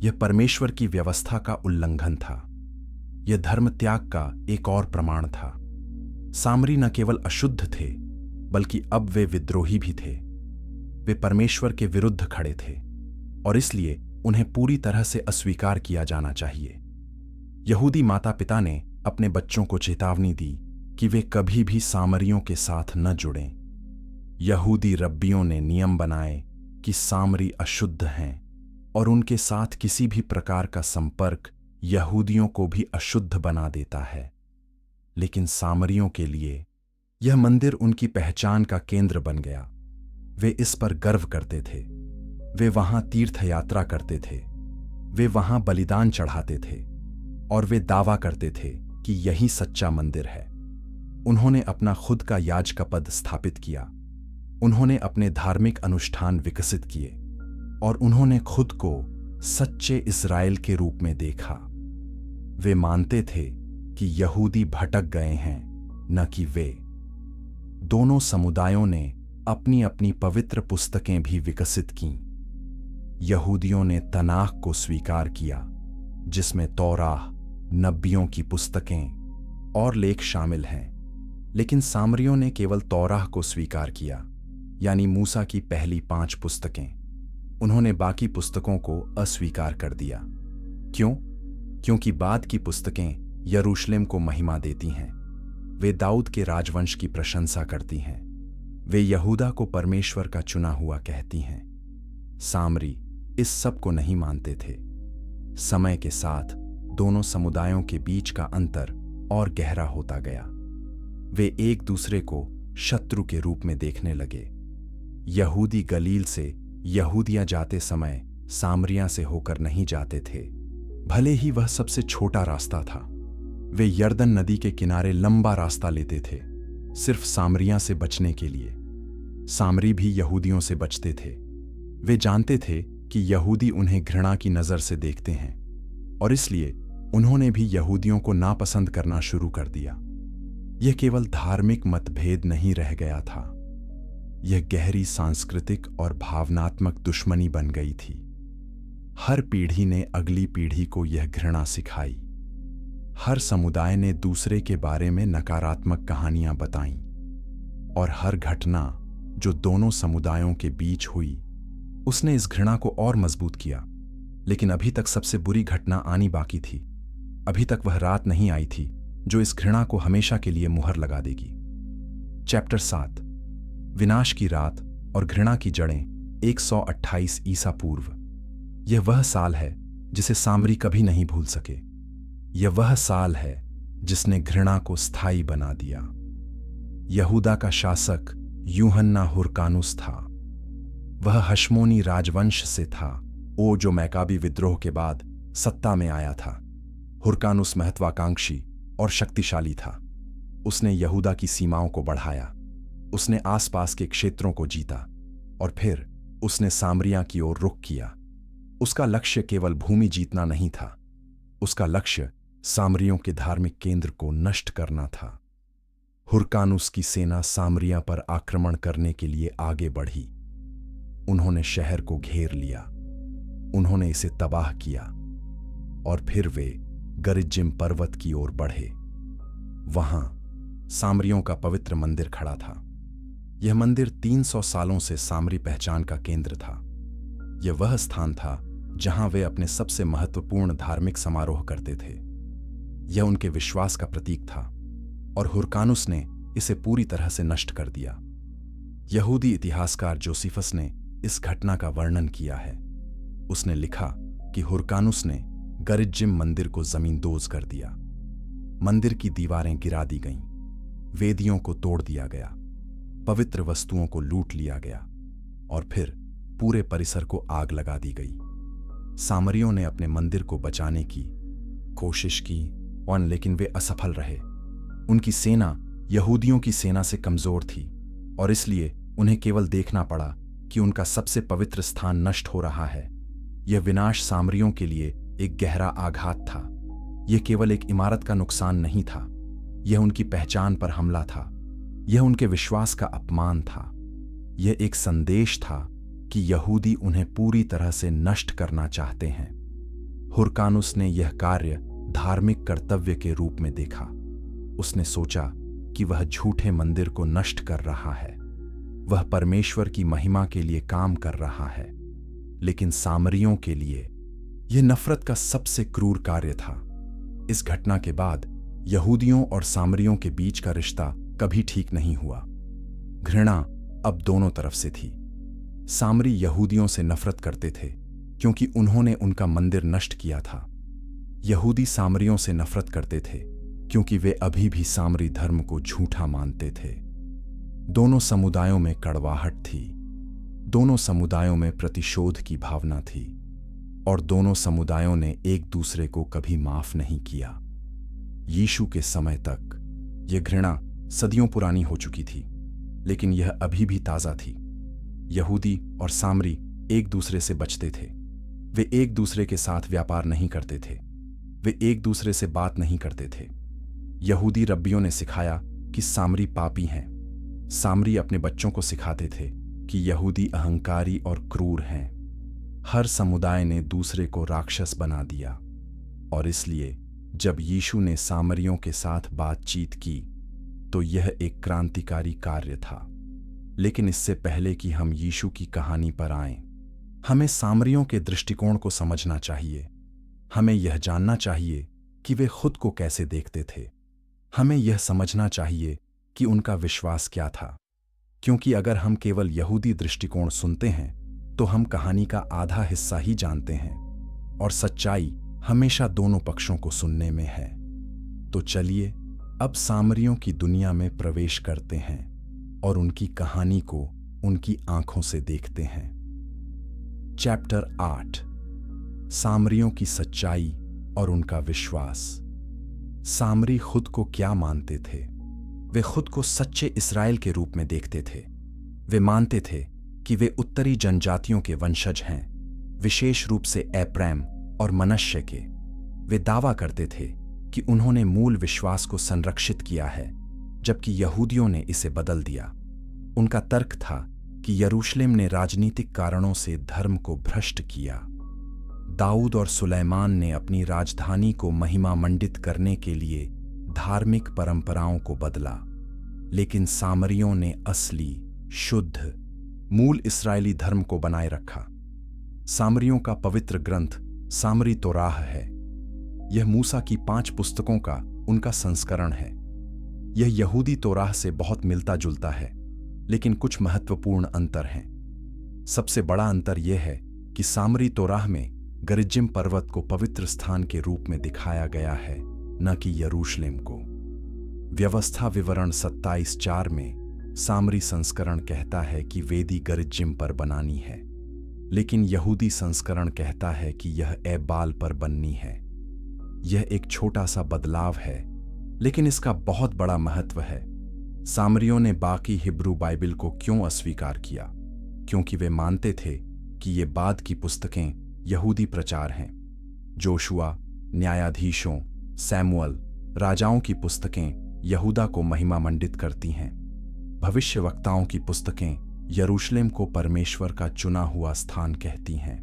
यह परमेश्वर की व्यवस्था का उल्लंघन था। यह धर्म त्याग का एक और प्रमाण था। सामरी न केवल अशुद्ध थे, बल्कि अब वे विद्रोही भी थे। वे परमेश्वर के विरुद्ध खड़े थे, और इसलिए उन्हें पूरी तरह से अस्वीकार किया जाना चाहिए। यहूदी माता पिता ने अपने बच्चों को चेतावनी दी कि वे कभी भी सामरियों के साथ न जुड़ें। यहूदी रब्बियों ने नियम बनाए कि सामरी अशुद्ध हैं, और उनके साथ किसी भी प्रकार का संपर्क यहूदियों को भी अशुद्ध बना देता है। लेकिन सामरियों के लिए यह मंदिर उनकी पहचान का केंद्र बन गया। वे इस पर गर्व करते थे। वे वहां तीर्थ यात्रा करते थे, वे वहां बलिदान चढ़ाते थे, और वे दावा करते थे कि यही सच्चा मंदिर है। उन्होंने अपना खुद का याजक पद स्थापित किया। उन्होंने अपने धार्मिक अनुष्ठान विकसित किए, और उन्होंने खुद को सच्चे इस्राएल के रूप में देखा। वे मानते थे कि यहूदी भटक गए हैं, न कि वे। दोनों समुदायों ने अपनी अपनी पवित्र पुस्तकें भी विकसित कीं। यहूदियों ने तनाख को स्वीकार किया, जिसमें तौराह, नबियों की पुस्तकें और लेख शामिल हैं। लेकिन सामरियों ने केवल तौराह को स्वीकार किया, यानी मूसा की पहली 5 पुस्तकें। उन्होंने बाकी पुस्तकों को अस्वीकार कर दिया। क्यों? क्योंकि बाद की पुस्तकें यरूशलेम को महिमा देती हैं। वे दाऊद के राजवंश की प्रशंसा करती हैं। वे यहूदा को परमेश्वर का चुना हुआ कहती हैं। सामरी इस सब को नहीं मानते थे। समय के साथ दोनों समुदायों के बीच का अंतर और गहरा होता गया। वे एक दूसरे को शत्रु के रूप में देखने लगे। यहूदी गलील से यहूदिया जाते समय सामरिया से होकर नहीं जाते थे, भले ही वह सबसे छोटा रास्ता था। वे यर्दन नदी के किनारे लंबा रास्ता लेते थे, सिर्फ सामरिया से बचने के लिए। सामरी भी यहूदियों से बचते थे। वे जानते थे कि यहूदी उन्हें घृणा की नजर से देखते हैं, और इसलिए उन्होंने भी यहूदियों को नापसंद करना शुरू कर दिया। यह केवल धार्मिक मतभेद नहीं रह गया था, यह गहरी सांस्कृतिक और भावनात्मक दुश्मनी बन गई थी। हर पीढ़ी ने अगली पीढ़ी को यह घृणा सिखाई। हर समुदाय ने दूसरे के बारे में नकारात्मक कहानियां बताईं, और हर घटना जो दोनों समुदायों के बीच हुई, उसने इस घृणा को और मजबूत किया। लेकिन अभी तक सबसे बुरी घटना आनी बाकी थी। अभी तक वह रात नहीं आई थी जो इस घृणा को हमेशा के लिए मुहर लगा देगी। चैप्टर 7, विनाश की रात और घृणा की जड़ें। 128 ईसा पूर्व। यह वह साल है जिसे सामरी कभी नहीं भूल सके। यह वह साल है जिसने घृणा को स्थायी बना दिया। यहूदा का शासक यूहन्ना हुरकानुस था। वह हशमोनी राजवंश से था, जो मैकाबी विद्रोह के बाद सत्ता में आया था। हुरकानुस महत्वाकांक्षी और शक्तिशाली था। उसने यहूदा की सीमाओं को बढ़ाया, उसने आसपास के क्षेत्रों को जीता, और फिर उसने सामरिया की ओर रुख किया। उसका लक्ष्य केवल भूमि जीतना नहीं था, उसका लक्ष्य सामरियों के धार्मिक केंद्र को नष्ट करना था। हुरकानुस की सेना सामरिया पर आक्रमण करने के लिए आगे बढ़ी। उन्होंने शहर को घेर लिया, उन्होंने इसे तबाह किया और फिर वे गरिज्जिम पर्वत की ओर बढ़े। वहां सामरियों का पवित्र मंदिर खड़ा था। यह मंदिर 300 सालों से सामरी पहचान का केंद्र था। यह वह स्थान था जहां वे अपने सबसे महत्वपूर्ण धार्मिक समारोह करते थे। यह उनके विश्वास का प्रतीक था और हुरकानुस ने इसे पूरी तरह से नष्ट कर दिया। यहूदी इतिहासकार जोसिफस ने इस घटना का वर्णन किया है। उसने लिखा कि हुरकानुस ने गरिज्जिम मंदिर को जमींदोज कर दिया। मंदिर की दीवारें गिरा दी गईं, वेदियों को तोड़ दिया गया, पवित्र वस्तुओं को लूट लिया गया और फिर पूरे परिसर को आग लगा दी गई। सामरियों ने अपने मंदिर को बचाने की कोशिश की लेकिन वे असफल रहे। उनकी सेना यहूदियों की सेना से कमजोर थी और इसलिए उन्हें केवल देखना पड़ा कि उनका सबसे पवित्र स्थान नष्ट हो रहा है। यह विनाश सामरियों के लिए एक गहरा आघात था। यह केवल एक इमारत का नुकसान नहीं था, यह उनकी पहचान पर हमला था। यह उनके विश्वास का अपमान था। यह एक संदेश था कि यहूदी उन्हें पूरी तरह से नष्ट करना चाहते हैं। हुरकानुस ने यह कार्य धार्मिक कर्तव्य के रूप में देखा। उसने सोचा कि वह झूठे मंदिर को नष्ट कर रहा है, वह परमेश्वर की महिमा के लिए काम कर रहा है। लेकिन सामरियों के लिए यह नफरत का सबसे क्रूर कार्य था। इस घटना के बाद यहूदियों और सामरियों के बीच का रिश्ता कभी ठीक नहीं हुआ। घृणा अब दोनों तरफ से थी। सामरी यहूदियों से नफरत करते थे क्योंकि उन्होंने उनका मंदिर नष्ट किया था। यहूदी सामरियों से नफरत करते थे क्योंकि वे अभी भी सामरी धर्म को झूठा मानते थे। दोनों समुदायों में कड़वाहट थी, दोनों समुदायों में प्रतिशोध की भावना थी और दोनों समुदायों ने एक दूसरे को कभी माफ नहीं किया। यीशु के समय तक यह घृणा सदियों पुरानी हो चुकी थी, लेकिन यह अभी भी ताजा थी। यहूदी और सामरी एक दूसरे से बचते थे। वे एक दूसरे के साथ व्यापार नहीं करते थे, वे एक दूसरे से बात नहीं करते थे। यहूदी रब्बियों ने सिखाया कि सामरी पापी हैं। सामरी अपने बच्चों को सिखाते थे कि यहूदी अहंकारी और क्रूर हैं। हर समुदाय ने दूसरे को राक्षस बना दिया और इसलिए जब यीशु ने सामरियों के साथ बातचीत की तो यह एक क्रांतिकारी कार्य था। लेकिन इससे पहले कि हम यीशु की कहानी पर आएं, हमें सामरियों के दृष्टिकोण को समझना चाहिए। हमें यह जानना चाहिए कि वे खुद को कैसे देखते थे। हमें यह समझना चाहिए कि उनका विश्वास क्या था, क्योंकि अगर हम केवल यहूदी दृष्टिकोण सुनते हैं तो हम कहानी का आधा हिस्सा ही जानते हैं और सच्चाई हमेशा दोनों पक्षों को सुनने में है। तो चलिए अब सामरियों की दुनिया में प्रवेश करते हैं और उनकी कहानी को उनकी आंखों से देखते हैं। चैप्टर 8, सामरियों की सच्चाई और उनका विश्वास। सामरी खुद को क्या मानते थे? वे खुद को सच्चे इस्राएल के रूप में देखते थे। वे मानते थे कि वे उत्तरी जनजातियों के वंशज हैं, विशेष रूप से एप्रैम और मनश्शे के। वे दावा करते थे कि उन्होंने मूल विश्वास को संरक्षित किया है, जबकि यहूदियों ने इसे बदल दिया। उनका तर्क था कि यरूशलेम ने राजनीतिक कारणों से धर्म को भ्रष्ट किया। दाऊद और सुलैमान ने अपनी राजधानी को महिमा मंडित करने के लिए धार्मिक परंपराओं को बदला, लेकिन सामरियों ने असली, शुद्ध, मूल इस्राएली धर्म को बनाए रखा। सामरियों का पवित्र ग्रंथ सामरी तोराह है। यह मूसा की 5 पुस्तकों का उनका संस्करण है। यह यहूदी तोराह से बहुत मिलता जुलता है, लेकिन कुछ महत्वपूर्ण अंतर हैं। सबसे बड़ा अंतर यह है कि सामरी तोराह में गरिज्जिम पर्वत को पवित्र स्थान के रूप में दिखाया गया है, न कि यरूशलेम को। व्यवस्था विवरण 27:4 में सामरी संस्करण कहता है कि वेदी गरिज्जिम पर बनानी है, लेकिन यहूदी संस्करण कहता है कि यह एबाल पर बननी है। यह एक छोटा सा बदलाव है, लेकिन इसका बहुत बड़ा महत्व है। सामरियों ने बाकी हिब्रू बाइबिल को क्यों अस्वीकार किया? क्योंकि वे मानते थे कि ये बाद की पुस्तकें यहूदी प्रचार हैं। जोशुआ, न्यायाधीशों, सैमुअल, राजाओं की पुस्तकें यहूदा को महिमा मंडित करती हैं। भविष्यवक्ताओं की पुस्तकें यरूशलेम को परमेश्वर का चुना हुआ स्थान कहती हैं।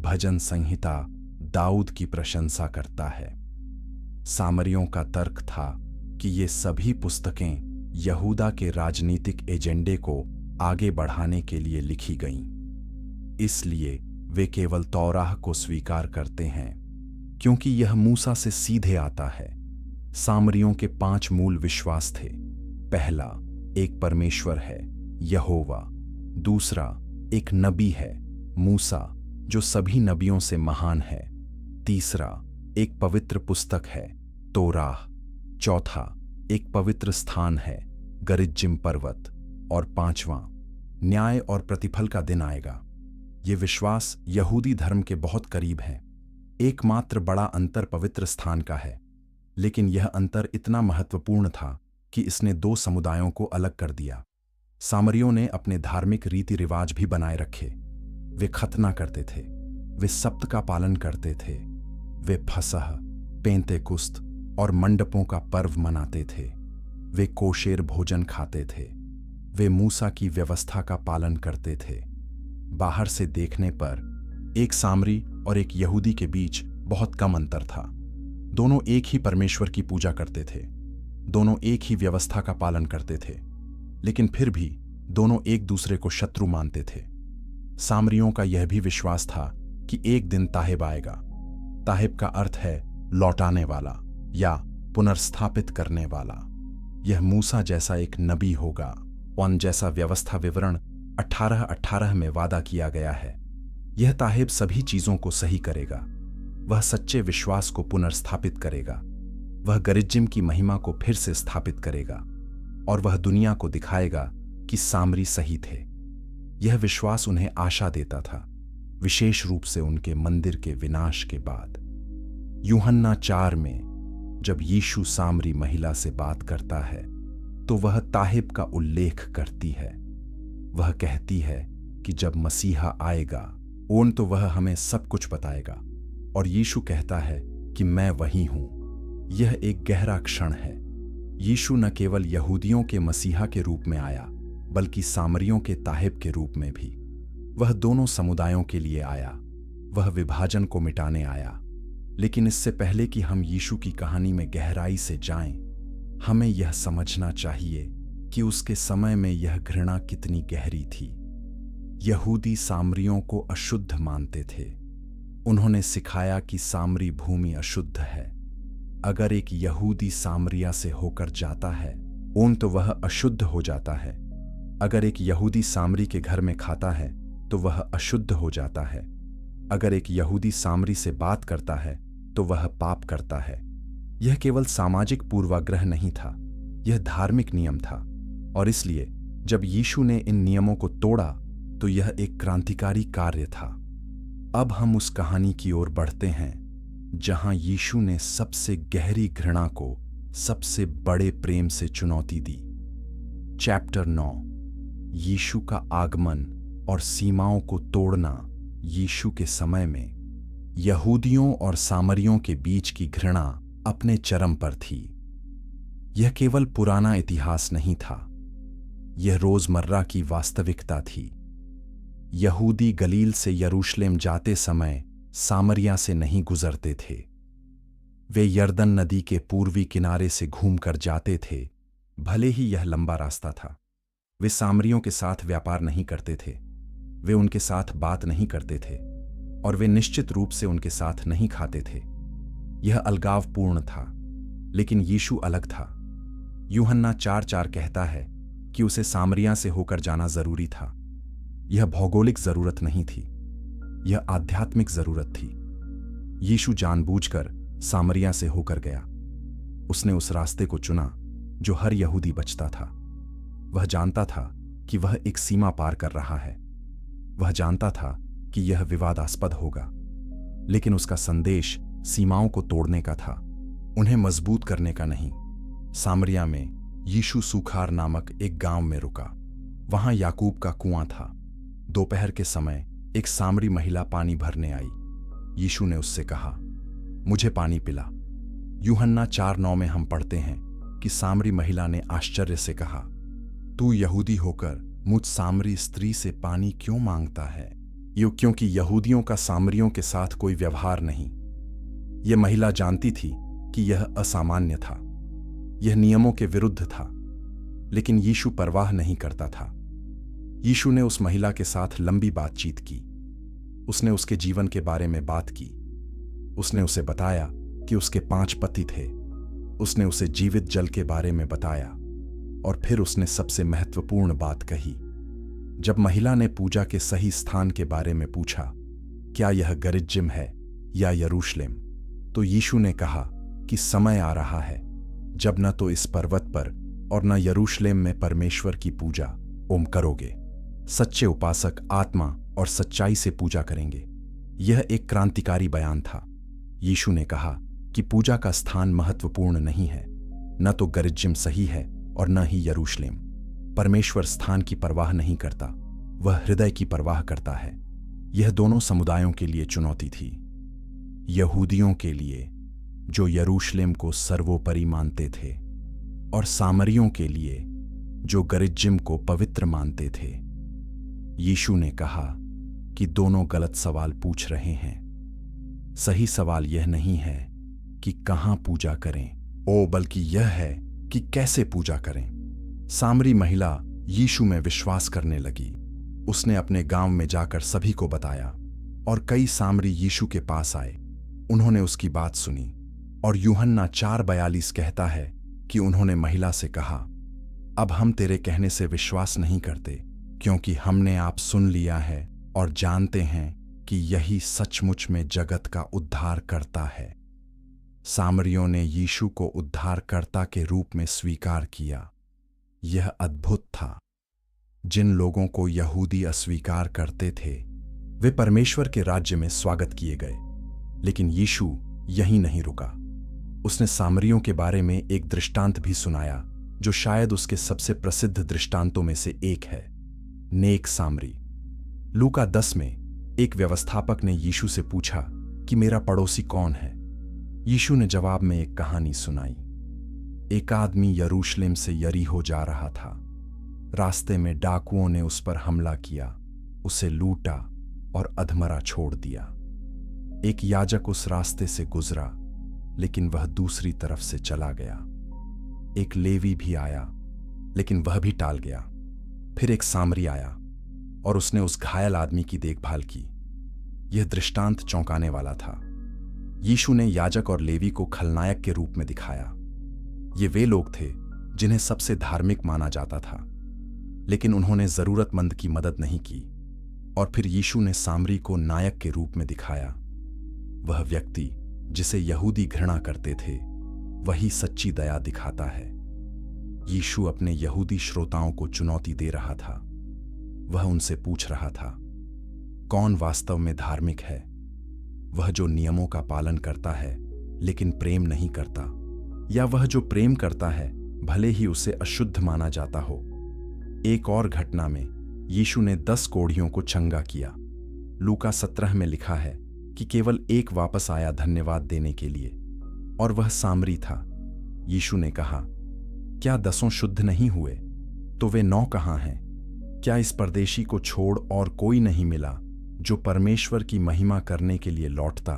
भजन संहिता दाऊद की प्रशंसा करता है। सामरियों का तर्क था कि ये सभी पुस्तकें यहूदा के राजनीतिक एजेंडे को आगे बढ़ाने के लिए लिखी गईं। इसलिए वे केवल तौराह को स्वीकार करते हैं क्योंकि यह मूसा से सीधे आता है। सामरियों के 5 मूल विश्वास थे। पहला, एक परमेश्वर है, यहोवा। दूसरा, एक नबी है, मूसा, जो सभी नबियों से महान है। तीसरा, एक पवित्र पुस्तक है, तोराह। चौथा, एक पवित्र स्थान है, गरिज्जिम पर्वत। और पांचवां, न्याय और प्रतिफल का दिन आएगा। ये विश्वास यहूदी धर्म के बहुत करीब है। एकमात्र बड़ा अंतर पवित्र स्थान का है, लेकिन यह अंतर इतना महत्वपूर्ण था कि इसने 2 समुदायों को अलग कर दिया। सामरियों ने अपने धार्मिक रीति रिवाज भी बनाए रखे। वे खतना करते थे, वे सप्त का पालन करते थे, वे फसह, पेंतेकुस्त और मंडपों का पर्व मनाते थे। वे कोशेर भोजन खाते थे। वे मूसा की व्यवस्था का पालन करते थे। बाहर से देखने पर एक सामरी और एक यहूदी के बीच बहुत कम अंतर था। दोनों एक ही परमेश्वर की पूजा करते थे, दोनों एक ही व्यवस्था का पालन करते थे, लेकिन फिर भी दोनों एक दूसरे को शत्रु मानते थे। सामरियों का यह भी विश्वास था कि एक दिन ताहेब आएगा। ताहेब का अर्थ है लौटाने वाला या पुनर्स्थापित करने वाला। यह मूसा जैसा एक नबी होगा, उन जैसा व्यवस्था विवरण 18:18 में वादा किया गया है। यह ताहेब सभी चीजों को सही करेगा। वह सच्चे विश्वास को पुनर्स्थापित करेगा। वह गरिज्जिम की महिमा को फिर से स्थापित करेगा और वह दुनिया को दिखाएगा कि सामरी सही थे। यह विश्वास उन्हें आशा देता था, विशेष रूप से उनके मंदिर के विनाश के बाद। यूहन्ना 4 में जब यीशु सामरी महिला से बात करता है तो वह ताहेब का उल्लेख करती है। वह कहती है कि जब मसीहा आएगा तो वह हमें सब कुछ बताएगा, और यीशु कहता है कि मैं वही हूं। यह एक गहरा क्षण है। यीशु न केवल यहूदियों के मसीहा के रूप में आया, बल्कि सामरियों के ताहेब के रूप में भी। वह दोनों समुदायों के लिए आया। वह विभाजन को मिटाने आया। लेकिन इससे पहले कि हम यीशु की कहानी में गहराई से जाएं, हमें यह समझना चाहिए कि उसके समय में यह घृणा कितनी गहरी थी। यहूदी सामरियों को अशुद्ध मानते थे। उन्होंने सिखाया कि सामरी भूमि अशुद्ध है। अगर एक यहूदी सामरिया से होकर जाता है तो वह अशुद्ध हो जाता है। अगर एक यहूदी सामरी के घर में खाता है तो वह अशुद्ध हो जाता है। अगर एक यहूदी सामरी से बात करता है तो वह पाप करता है। यह केवल सामाजिक पूर्वाग्रह नहीं था, यह धार्मिक नियम था। और इसलिए जब यीशु ने इन नियमों को तोड़ा तो यह एक क्रांतिकारी कार्य था। अब हम उस कहानी की ओर बढ़ते हैं जहां यीशु ने सबसे गहरी घृणा को सबसे बड़े प्रेम से चुनौती दी। चैप्टर 9, यीशु का आगमन और सीमाओं को तोड़ना। यीशु के समय में यहूदियों और सामरियों के बीच की घृणा अपने चरम पर थी। यह केवल पुराना इतिहास नहीं था, यह रोजमर्रा की वास्तविकता थी। यहूदी गलील से यरूशलेम जाते समय सामरिया से नहीं गुजरते थे। वे यरदन नदी के पूर्वी किनारे से घूमकर जाते थे, भले ही यह लंबा रास्ता था। वे सामरियों के साथ व्यापार नहीं करते थे, वे उनके साथ बात नहीं करते थे, और वे निश्चित रूप से उनके साथ नहीं खाते थे। यह अलगावपूर्ण था, लेकिन यीशु अलग था। यूहन्ना 4:4 कहता है कि उसे सामरिया से होकर जाना जरूरी था। यह भौगोलिक जरूरत नहीं थी, यह आध्यात्मिक जरूरत थी। यीशु जानबूझकर सामरिया से होकर गया। उसने उस रास्ते को चुना जो हर यहूदी बचता था। वह जानता था कि वह एक सीमा पार कर रहा है। वह जानता था कि यह विवादास्पद होगा, लेकिन उसका संदेश सीमाओं को तोड़ने का था, उन्हें मजबूत करने का नहीं। सामरिया में यीशु सूखार नामक एक गांव में रुका। वहां याकूब का कुआं था। दोपहर के समय एक सामरी महिला पानी भरने आई। यीशु ने उससे कहा, मुझे पानी पिला। यूहन्ना 4:9 में हम पढ़ते हैं, कि सामरी महिला ने आश्चर्य से कहा, तू यहूदी होकर मुझ सामरी स्त्री से पानी क्यों मांगता है? क्योंकि यहूदियों का सामरियों के साथ कोई व्यवहार नहीं। यह महिला जानती थी कि यह असामान्य था, यह नियमों के विरुद्ध था, लेकिन यीशु परवाह नहीं करता था। यीशु ने उस महिला के साथ लंबी बातचीत की। उसने उसके जीवन के बारे में बात की। उसने उसे बताया कि उसके 5 पति थे। उसने उसे जीवित जल के बारे में बताया और फिर उसने सबसे महत्वपूर्ण बात कही। जब महिला ने पूजा के सही स्थान के बारे में पूछा, क्या यह गरिज्जिम है या यरूशलेम, तो यीशु ने कहा कि समय आ रहा है जब न तो इस पर्वत पर और न यरूशलेम में परमेश्वर की पूजा ओम करोगे। सच्चे उपासक आत्मा और सच्चाई से पूजा करेंगे। यह एक क्रांतिकारी बयान था। यीशु ने कहा कि पूजा का स्थान महत्वपूर्ण नहीं है, न तो गरिज्जिम सही है और न ही यरूशलेम। परमेश्वर स्थान की परवाह नहीं करता, वह हृदय की परवाह करता है। यह दोनों समुदायों के लिए चुनौती थी। यहूदियों के लिए जो यरूशलेम को सर्वोपरि मानते थे, और सामरियों के लिए जो गरिज्जिम को पवित्र मानते थे। यीशु ने कहा कि दोनों गलत सवाल पूछ रहे हैं। सही सवाल यह नहीं है कि कहां पूजा करें, बल्कि यह है कि कैसे पूजा करें। सामरी महिला यीशु में विश्वास करने लगी। उसने अपने गांव में जाकर सभी को बताया और कई सामरी यीशु के पास आए। उन्होंने उसकी बात सुनी और यूहन्ना 4:42 कहता है कि उन्होंने महिला से कहा, अब हम तेरे कहने से विश्वास नहीं करते, क्योंकि हमने आप सुन लिया है और जानते हैं कि यही सचमुच में जगत का उद्धार करता है। सामरियों ने यीशु को उद्धारकर्ता के रूप में स्वीकार किया। यह अद्भुत था। जिन लोगों को यहूदी अस्वीकार करते थे, वे परमेश्वर के राज्य में स्वागत किए गए। लेकिन यीशु यहीं नहीं रुका। उसने सामरियों के बारे में एक दृष्टांत भी सुनाया, जो शायद उसके सबसे प्रसिद्ध दृष्टांतों में से एक है, नेक सामरी। लूका 10 में एक व्यवस्थापक ने यीशु से पूछा कि मेरा पड़ोसी कौन है। यीशु ने जवाब में एक कहानी सुनाई। एक आदमी यरूशलेम से यरीहो जा रहा था। रास्ते में डाकुओं ने उस पर हमला किया, उसे लूटा और अधमरा छोड़ दिया। एक याजक उस रास्ते से गुजरा, लेकिन वह दूसरी तरफ से चला गया। एक लेवी भी आया, लेकिन वह भी टाल गया। फिर एक सामरी आया और उसने उस घायल आदमी की देखभाल की। यह दृष्टांत चौंकाने वाला था। यीशु ने याजक और लेवी को खलनायक के रूप में दिखाया। ये वे लोग थे जिन्हें सबसे धार्मिक माना जाता था, लेकिन उन्होंने जरूरतमंद की मदद नहीं की। और फिर यीशु ने सामरी को नायक के रूप में दिखाया। वह व्यक्ति जिसे यहूदी घृणा करते थे, वही सच्ची दया दिखाता है। यीशु अपने यहूदी श्रोताओं को चुनौती दे रहा था। वह उनसे पूछ रहा था, कौन वास्तव में धार्मिक है? वह जो नियमों का पालन करता है लेकिन प्रेम नहीं करता, या वह जो प्रेम करता है भले ही उसे अशुद्ध माना जाता हो? एक और घटना में यीशु ने 10 कोढ़ियों को चंगा किया। लूका 17 में लिखा है कि केवल एक वापस आया धन्यवाद देने के लिए, और वह सामरी था। यीशु ने कहा, क्या 10 शुद्ध नहीं हुए? तो वे 9 कहाँ हैं? क्या इस परदेशी को छोड़ और कोई नहीं मिला जो परमेश्वर की महिमा करने के लिए लौटता?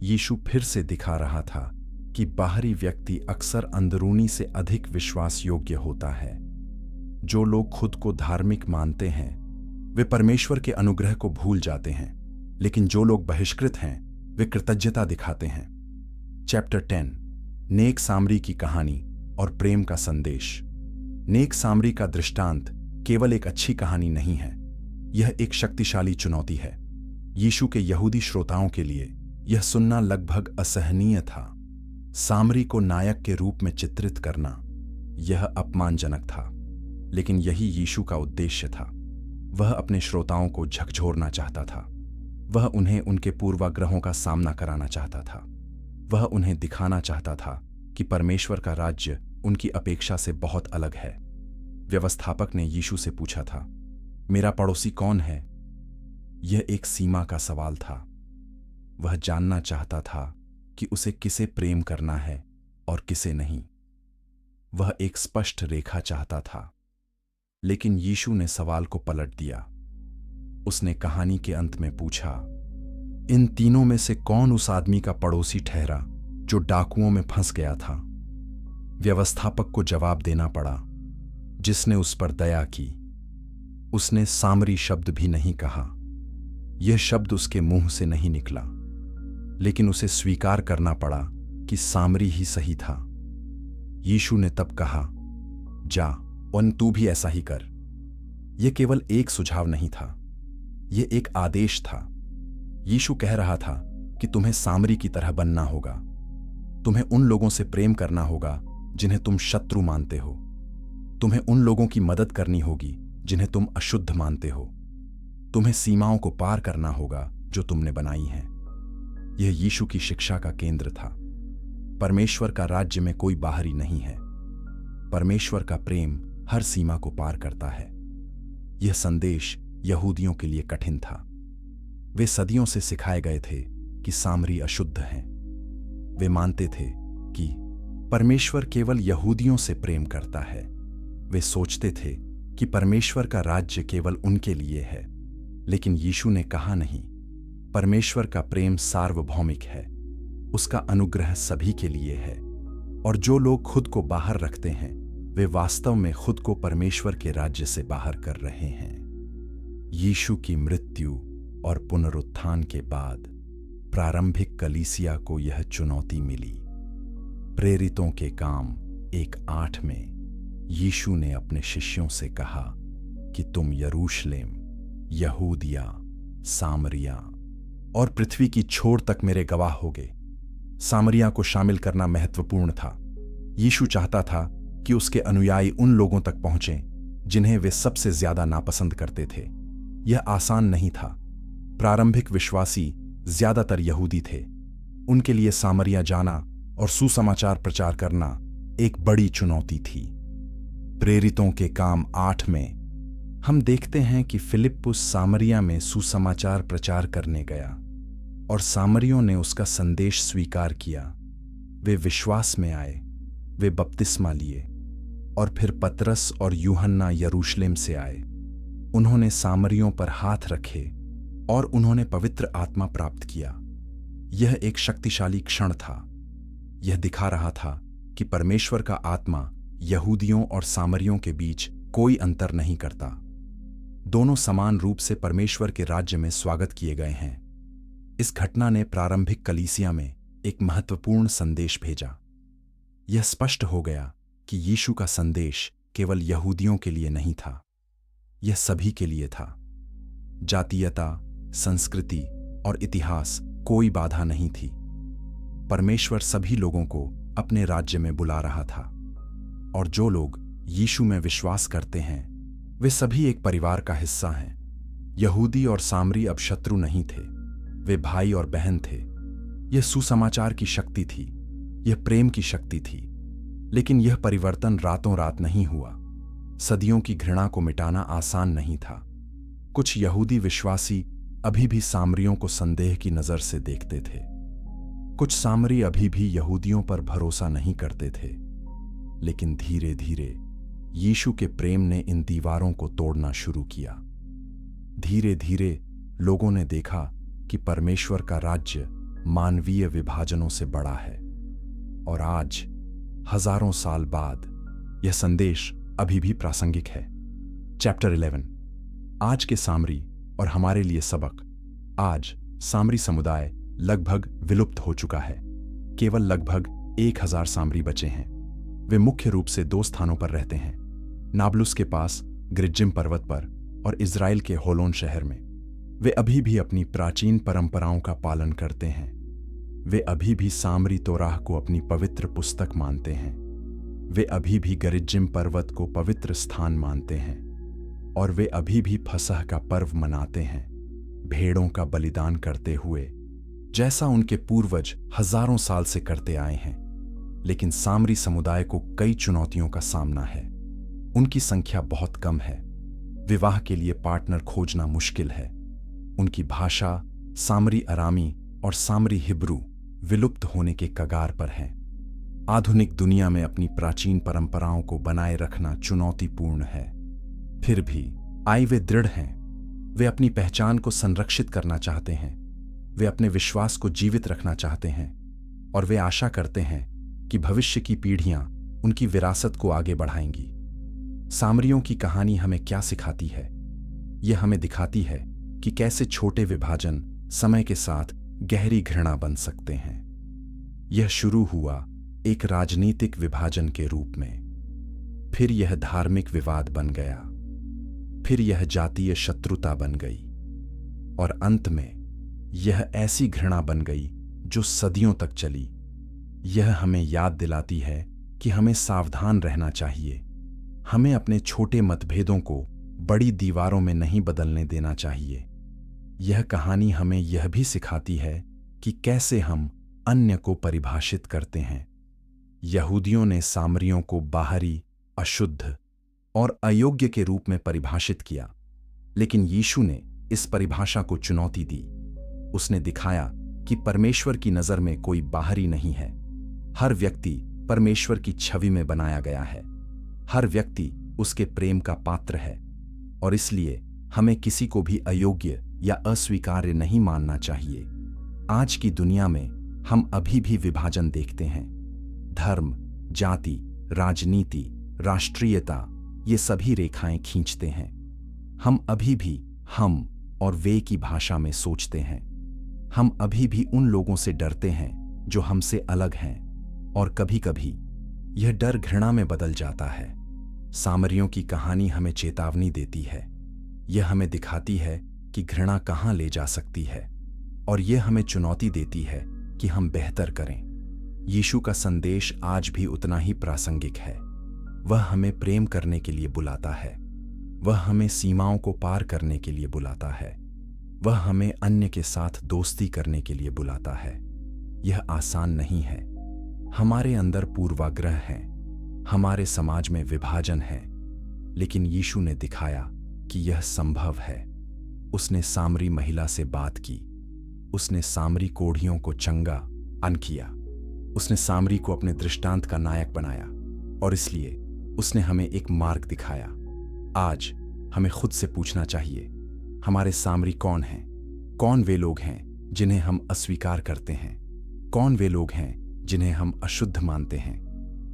यीशु फिर से दिखा रहा था कि बाहरी व्यक्ति अक्सर अंदरूनी से अधिक विश्वास योग्य होता है। जो लोग खुद को धार्मिक मानते हैं, वे परमेश्वर के अनुग्रह को भूल जाते हैं, लेकिन जो लोग बहिष्कृत हैं, वे कृतज्ञता दिखाते हैं। चैप्टर 10, नेक सामरी की कहानी और प्रेम का संदेश। नेक सामरी का दृष्टांत केवल एक अच्छी कहानी नहीं है, यह एक शक्तिशाली चुनौती है। यीशु के यहूदी श्रोताओं के लिए यह सुनना लगभग असहनीय था। सामरी को नायक के रूप में चित्रित करना यह अपमानजनक था, लेकिन यही यीशु का उद्देश्य था। वह अपने श्रोताओं को झकझोरना चाहता था। वह उन्हें उनके पूर्वाग्रहों का सामना कराना चाहता था। वह उन्हें दिखाना चाहता था कि परमेश्वर का राज्य उनकी अपेक्षा से बहुत अलग है। व्यवस्थापक ने यीशु से पूछा था, मेरा पड़ोसी कौन है? यह एक सीमा का सवाल था। वह जानना चाहता था कि उसे किसे प्रेम करना है और किसे नहीं। वह एक स्पष्ट रेखा चाहता था। लेकिन यीशु ने सवाल को पलट दिया। उसने कहानी के अंत में पूछा, इन तीनों में से कौन उस आदमी का पड़ोसी ठहरा जो डाकुओं में फंस गया था? व्यवस्थापक को जवाब देना पड़ा, जिसने उस पर दया की। उसने सामरी शब्द भी नहीं कहा। यह शब्द उसके मुंह से नहीं निकला, लेकिन उसे स्वीकार करना पड़ा कि सामरी ही सही था। यीशु ने तब कहा, जा और तू भी ऐसा ही कर। यह केवल एक सुझाव नहीं था, यह एक आदेश था। यीशु कह रहा था कि तुम्हें सामरी की तरह बनना होगा। तुम्हें उन लोगों से प्रेम करना होगा जिन्हें तुम शत्रु मानते हो। तुम्हें उन लोगों की मदद करनी होगी जिन्हें तुम अशुद्ध मानते हो। तुम्हें सीमाओं को पार करना होगा जो तुमने बनाई हैं। यह यीशु की शिक्षा का केंद्र था। परमेश्वर का राज्य में कोई बाहरी नहीं है। परमेश्वर का प्रेम हर सीमा को पार करता है। यह संदेश यहूदियों के लिए कठिन था। वे सदियों से सिखाए गए थे कि सामरी अशुद्ध हैं। वे मानते थे कि परमेश्वर केवल यहूदियों से प्रेम करता है। वे सोचते थे कि परमेश्वर का राज्य केवल उनके लिए है। लेकिन यीशु ने कहा, नहीं, परमेश्वर का प्रेम सार्वभौमिक है। उसका अनुग्रह सभी के लिए है। और जो लोग खुद को बाहर रखते हैं, वे वास्तव में खुद को परमेश्वर के राज्य से बाहर कर रहे हैं। यीशु की मृत्यु और पुनरुत्थान के बाद प्रारंभिक कलीसिया को यह चुनौती मिली। प्रेरितों के काम 1:8 में यीशु ने अपने शिष्यों से कहा कि तुम यरूशलेम, यहूदिया, सामरिया और पृथ्वी की छोर तक मेरे गवाह होगे। सामरिया को शामिल करना महत्वपूर्ण था। यीशु चाहता था कि उसके अनुयायी उन लोगों तक पहुंचें जिन्हें वे सबसे ज्यादा नापसंद करते थे। यह आसान नहीं था। प्रारंभिक विश्वासी ज्यादातर यहूदी थे। उनके लिए सामरिया जाना और सुसमाचार प्रचार करना एक बड़ी चुनौती थी। प्रेरितों के काम 8 में हम देखते हैं कि फिलिप्पुस सामरिया में सुसमाचार प्रचार करने गया और सामरियों ने उसका संदेश स्वीकार किया। वे विश्वास में आए, वे बपतिस्मा लिए और फिर पतरस और यूहन्ना यरूशलेम से आए। उन्होंने सामरियों पर हाथ रखे और उन्होंने पवित्र आत्मा प्राप्त किया। यह एक शक्तिशाली क्षण था। यह दिखा रहा था कि परमेश्वर का आत्मा यहूदियों और सामरियों के बीच कोई अंतर नहीं करता। दोनों समान रूप से परमेश्वर के राज्य में स्वागत किए गए हैं। इस घटना ने प्रारंभिक कलीसिया में एक महत्वपूर्ण संदेश भेजा। यह स्पष्ट हो गया कि यीशु का संदेश केवल यहूदियों के लिए नहीं था, यह सभी के लिए था। जातीयता, संस्कृति और इतिहास कोई बाधा नहीं थी। परमेश्वर सभी लोगों को अपने राज्य में बुला रहा था और जो लोग यीशु में विश्वास करते हैं वे सभी एक परिवार का हिस्सा हैं। यहूदी और सामरी अब शत्रु नहीं थे, वे भाई और बहन थे। यह सुसमाचार की शक्ति थी, यह प्रेम की शक्ति थी। लेकिन यह परिवर्तन रातों रात नहीं हुआ। सदियों की घृणा को मिटाना आसान नहीं था। कुछ यहूदी विश्वासी अभी भी सामरियों को संदेह की नजर से देखते थे। कुछ सामरी अभी भी यहूदियों पर भरोसा नहीं करते थे। लेकिन धीरे धीरे यीशु के प्रेम ने इन दीवारों को तोड़ना शुरू किया। धीरे धीरे लोगों ने देखा कि परमेश्वर का राज्य मानवीय विभाजनों से बड़ा है। और आज, हजारों साल बाद, यह संदेश अभी भी प्रासंगिक है। चैप्टर 11, आज के सामरी और हमारे लिए सबक। आज सामरी समुदाय लगभग विलुप्त हो चुका है। केवल लगभग 1000 सामरी बचे हैं। वे मुख्य रूप से 2 स्थानों पर रहते हैं, नाबलुस के पास गिरिज्जिम पर्वत पर और इज़राइल के होलोन शहर में। वे अभी भी अपनी प्राचीन परंपराओं का पालन करते हैं। वे अभी भी सामरी तोराह को अपनी पवित्र पुस्तक मानते हैं। वे अभी भी गिरिज्जिम पर्वत को पवित्र स्थान मानते हैं और वे अभी भी फसह का पर्व मनाते हैं, भेड़ों का बलिदान करते हुए, जैसा उनके पूर्वज हजारों साल से करते आए हैं। लेकिन सामरी समुदाय को कई चुनौतियों का सामना है। उनकी संख्या बहुत कम है। विवाह के लिए पार्टनर खोजना मुश्किल है। उनकी भाषा सामरी अरामी और सामरी हिब्रू विलुप्त होने के कगार पर है। आधुनिक दुनिया में अपनी प्राचीन परंपराओं को बनाए रखना चुनौतीपूर्ण है। फिर भी वे दृढ़ हैं। वे अपनी पहचान को संरक्षित करना चाहते हैं। वे अपने विश्वास को जीवित रखना चाहते हैं और वे आशा करते हैं कि भविष्य की पीढ़ियां उनकी विरासत को आगे बढ़ाएंगी। सामरियों की कहानी हमें क्या सिखाती है? यह हमें दिखाती है कि कैसे छोटे विभाजन समय के साथ गहरी घृणा बन सकते हैं। यह शुरू हुआ एक राजनीतिक विभाजन के रूप में, फिर यह धार्मिक विवाद बन गया, फिर यह जातीय शत्रुता बन गई और अंत में यह ऐसी घृणा बन गई जो सदियों तक चली। यह हमें याद दिलाती है कि हमें सावधान रहना चाहिए। हमें अपने छोटे मतभेदों को बड़ी दीवारों में नहीं बदलने देना चाहिए। यह कहानी हमें यह भी सिखाती है कि कैसे हम अन्य को परिभाषित करते हैं। यहूदियों ने सामरियों को बाहरी, अशुद्ध और अयोग्य के रूप में परिभाषित किया, लेकिन यीशु ने इस परिभाषा को चुनौती दी। उसने दिखाया कि परमेश्वर की नज़र में कोई बाहरी नहीं है। हर व्यक्ति परमेश्वर की छवि में बनाया गया है। हर व्यक्ति उसके प्रेम का पात्र है और इसलिए हमें किसी को भी अयोग्य या अस्वीकार्य नहीं मानना चाहिए। आज की दुनिया में हम अभी भी विभाजन देखते हैं। धर्म, जाति, राजनीति, राष्ट्रीयता, ये सभी रेखाएं खींचते हैं। हम अभी भी हम और वे की भाषा में सोचते हैं। हम अभी भी उन लोगों से डरते हैं जो हमसे अलग हैं और कभी-कभी यह डर घृणा में बदल जाता है। सामरियों की कहानी हमें चेतावनी देती है। यह हमें दिखाती है कि घृणा कहाँ ले जा सकती है और यह हमें चुनौती देती है कि हम बेहतर करें। यीशु का संदेश आज भी उतना ही प्रासंगिक है। वह हमें प्रेम करने के लिए बुलाता है। वह हमें सीमाओं को पार करने के लिए बुलाता है। वह हमें अन्य के साथ दोस्ती करने के लिए बुलाता है। यह आसान नहीं है। हमारे अंदर पूर्वाग्रह हैं, हमारे समाज में विभाजन है, लेकिन यीशु ने दिखाया कि यह संभव है। उसने सामरी महिला से बात की। उसने सामरी कोढ़ियों को चंगा अन किया। उसने सामरी को अपने दृष्टांत का नायक बनाया और इसलिए उसने हमें एक मार्ग दिखाया। आज हमें खुद से पूछना चाहिए, हमारे सामरी कौन हैं? कौन वे लोग हैं जिन्हें हम अस्वीकार करते हैं? कौन वे लोग हैं जिन्हें हम अशुद्ध मानते हैं?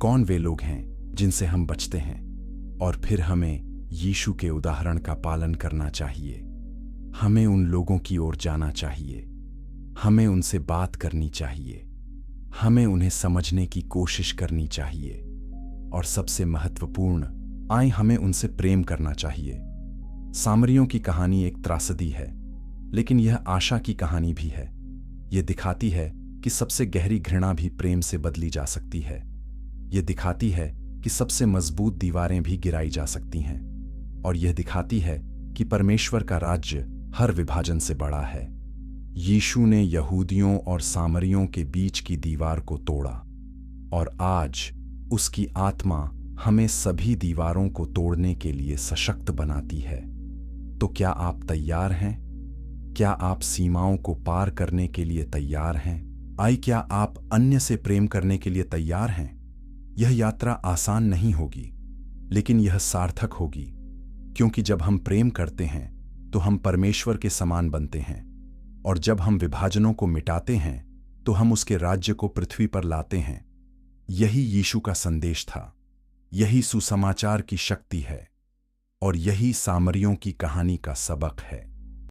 कौन वे लोग हैं जिनसे हम बचते हैं? और फिर हमें यीशु के उदाहरण का पालन करना चाहिए। हमें उन लोगों की ओर जाना चाहिए। हमें उनसे बात करनी चाहिए। हमें उन्हें समझने की कोशिश करनी चाहिए और सबसे महत्वपूर्ण, हमें उनसे प्रेम करना चाहिए। सामरियों की कहानी एक त्रासदी है, लेकिन यह आशा की कहानी भी है। यह दिखाती है कि सबसे गहरी घृणा भी प्रेम से बदली जा सकती है। यह दिखाती है कि सबसे मजबूत दीवारें भी गिराई जा सकती हैं और यह दिखाती है कि परमेश्वर का राज्य हर विभाजन से बड़ा है। यीशु ने यहूदियों और सामरियों के बीच की दीवार को तोड़ा और आज उसकी आत्मा हमें सभी दीवारों को तोड़ने के लिए सशक्त बनाती है। तो क्या आप तैयार हैं? क्या आप सीमाओं को पार करने के लिए तैयार हैं? क्या आप अन्य से प्रेम करने के लिए तैयार हैं? यह यात्रा आसान नहीं होगी, लेकिन यह सार्थक होगी, क्योंकि जब हम प्रेम करते हैं तो हम परमेश्वर के समान बनते हैं और जब हम विभाजनों को मिटाते हैं तो हम उसके राज्य को पृथ्वी पर लाते हैं। यही यीशु का संदेश था। यही सुसमाचार की शक्ति है और यही सामरियों की कहानी का सबक है।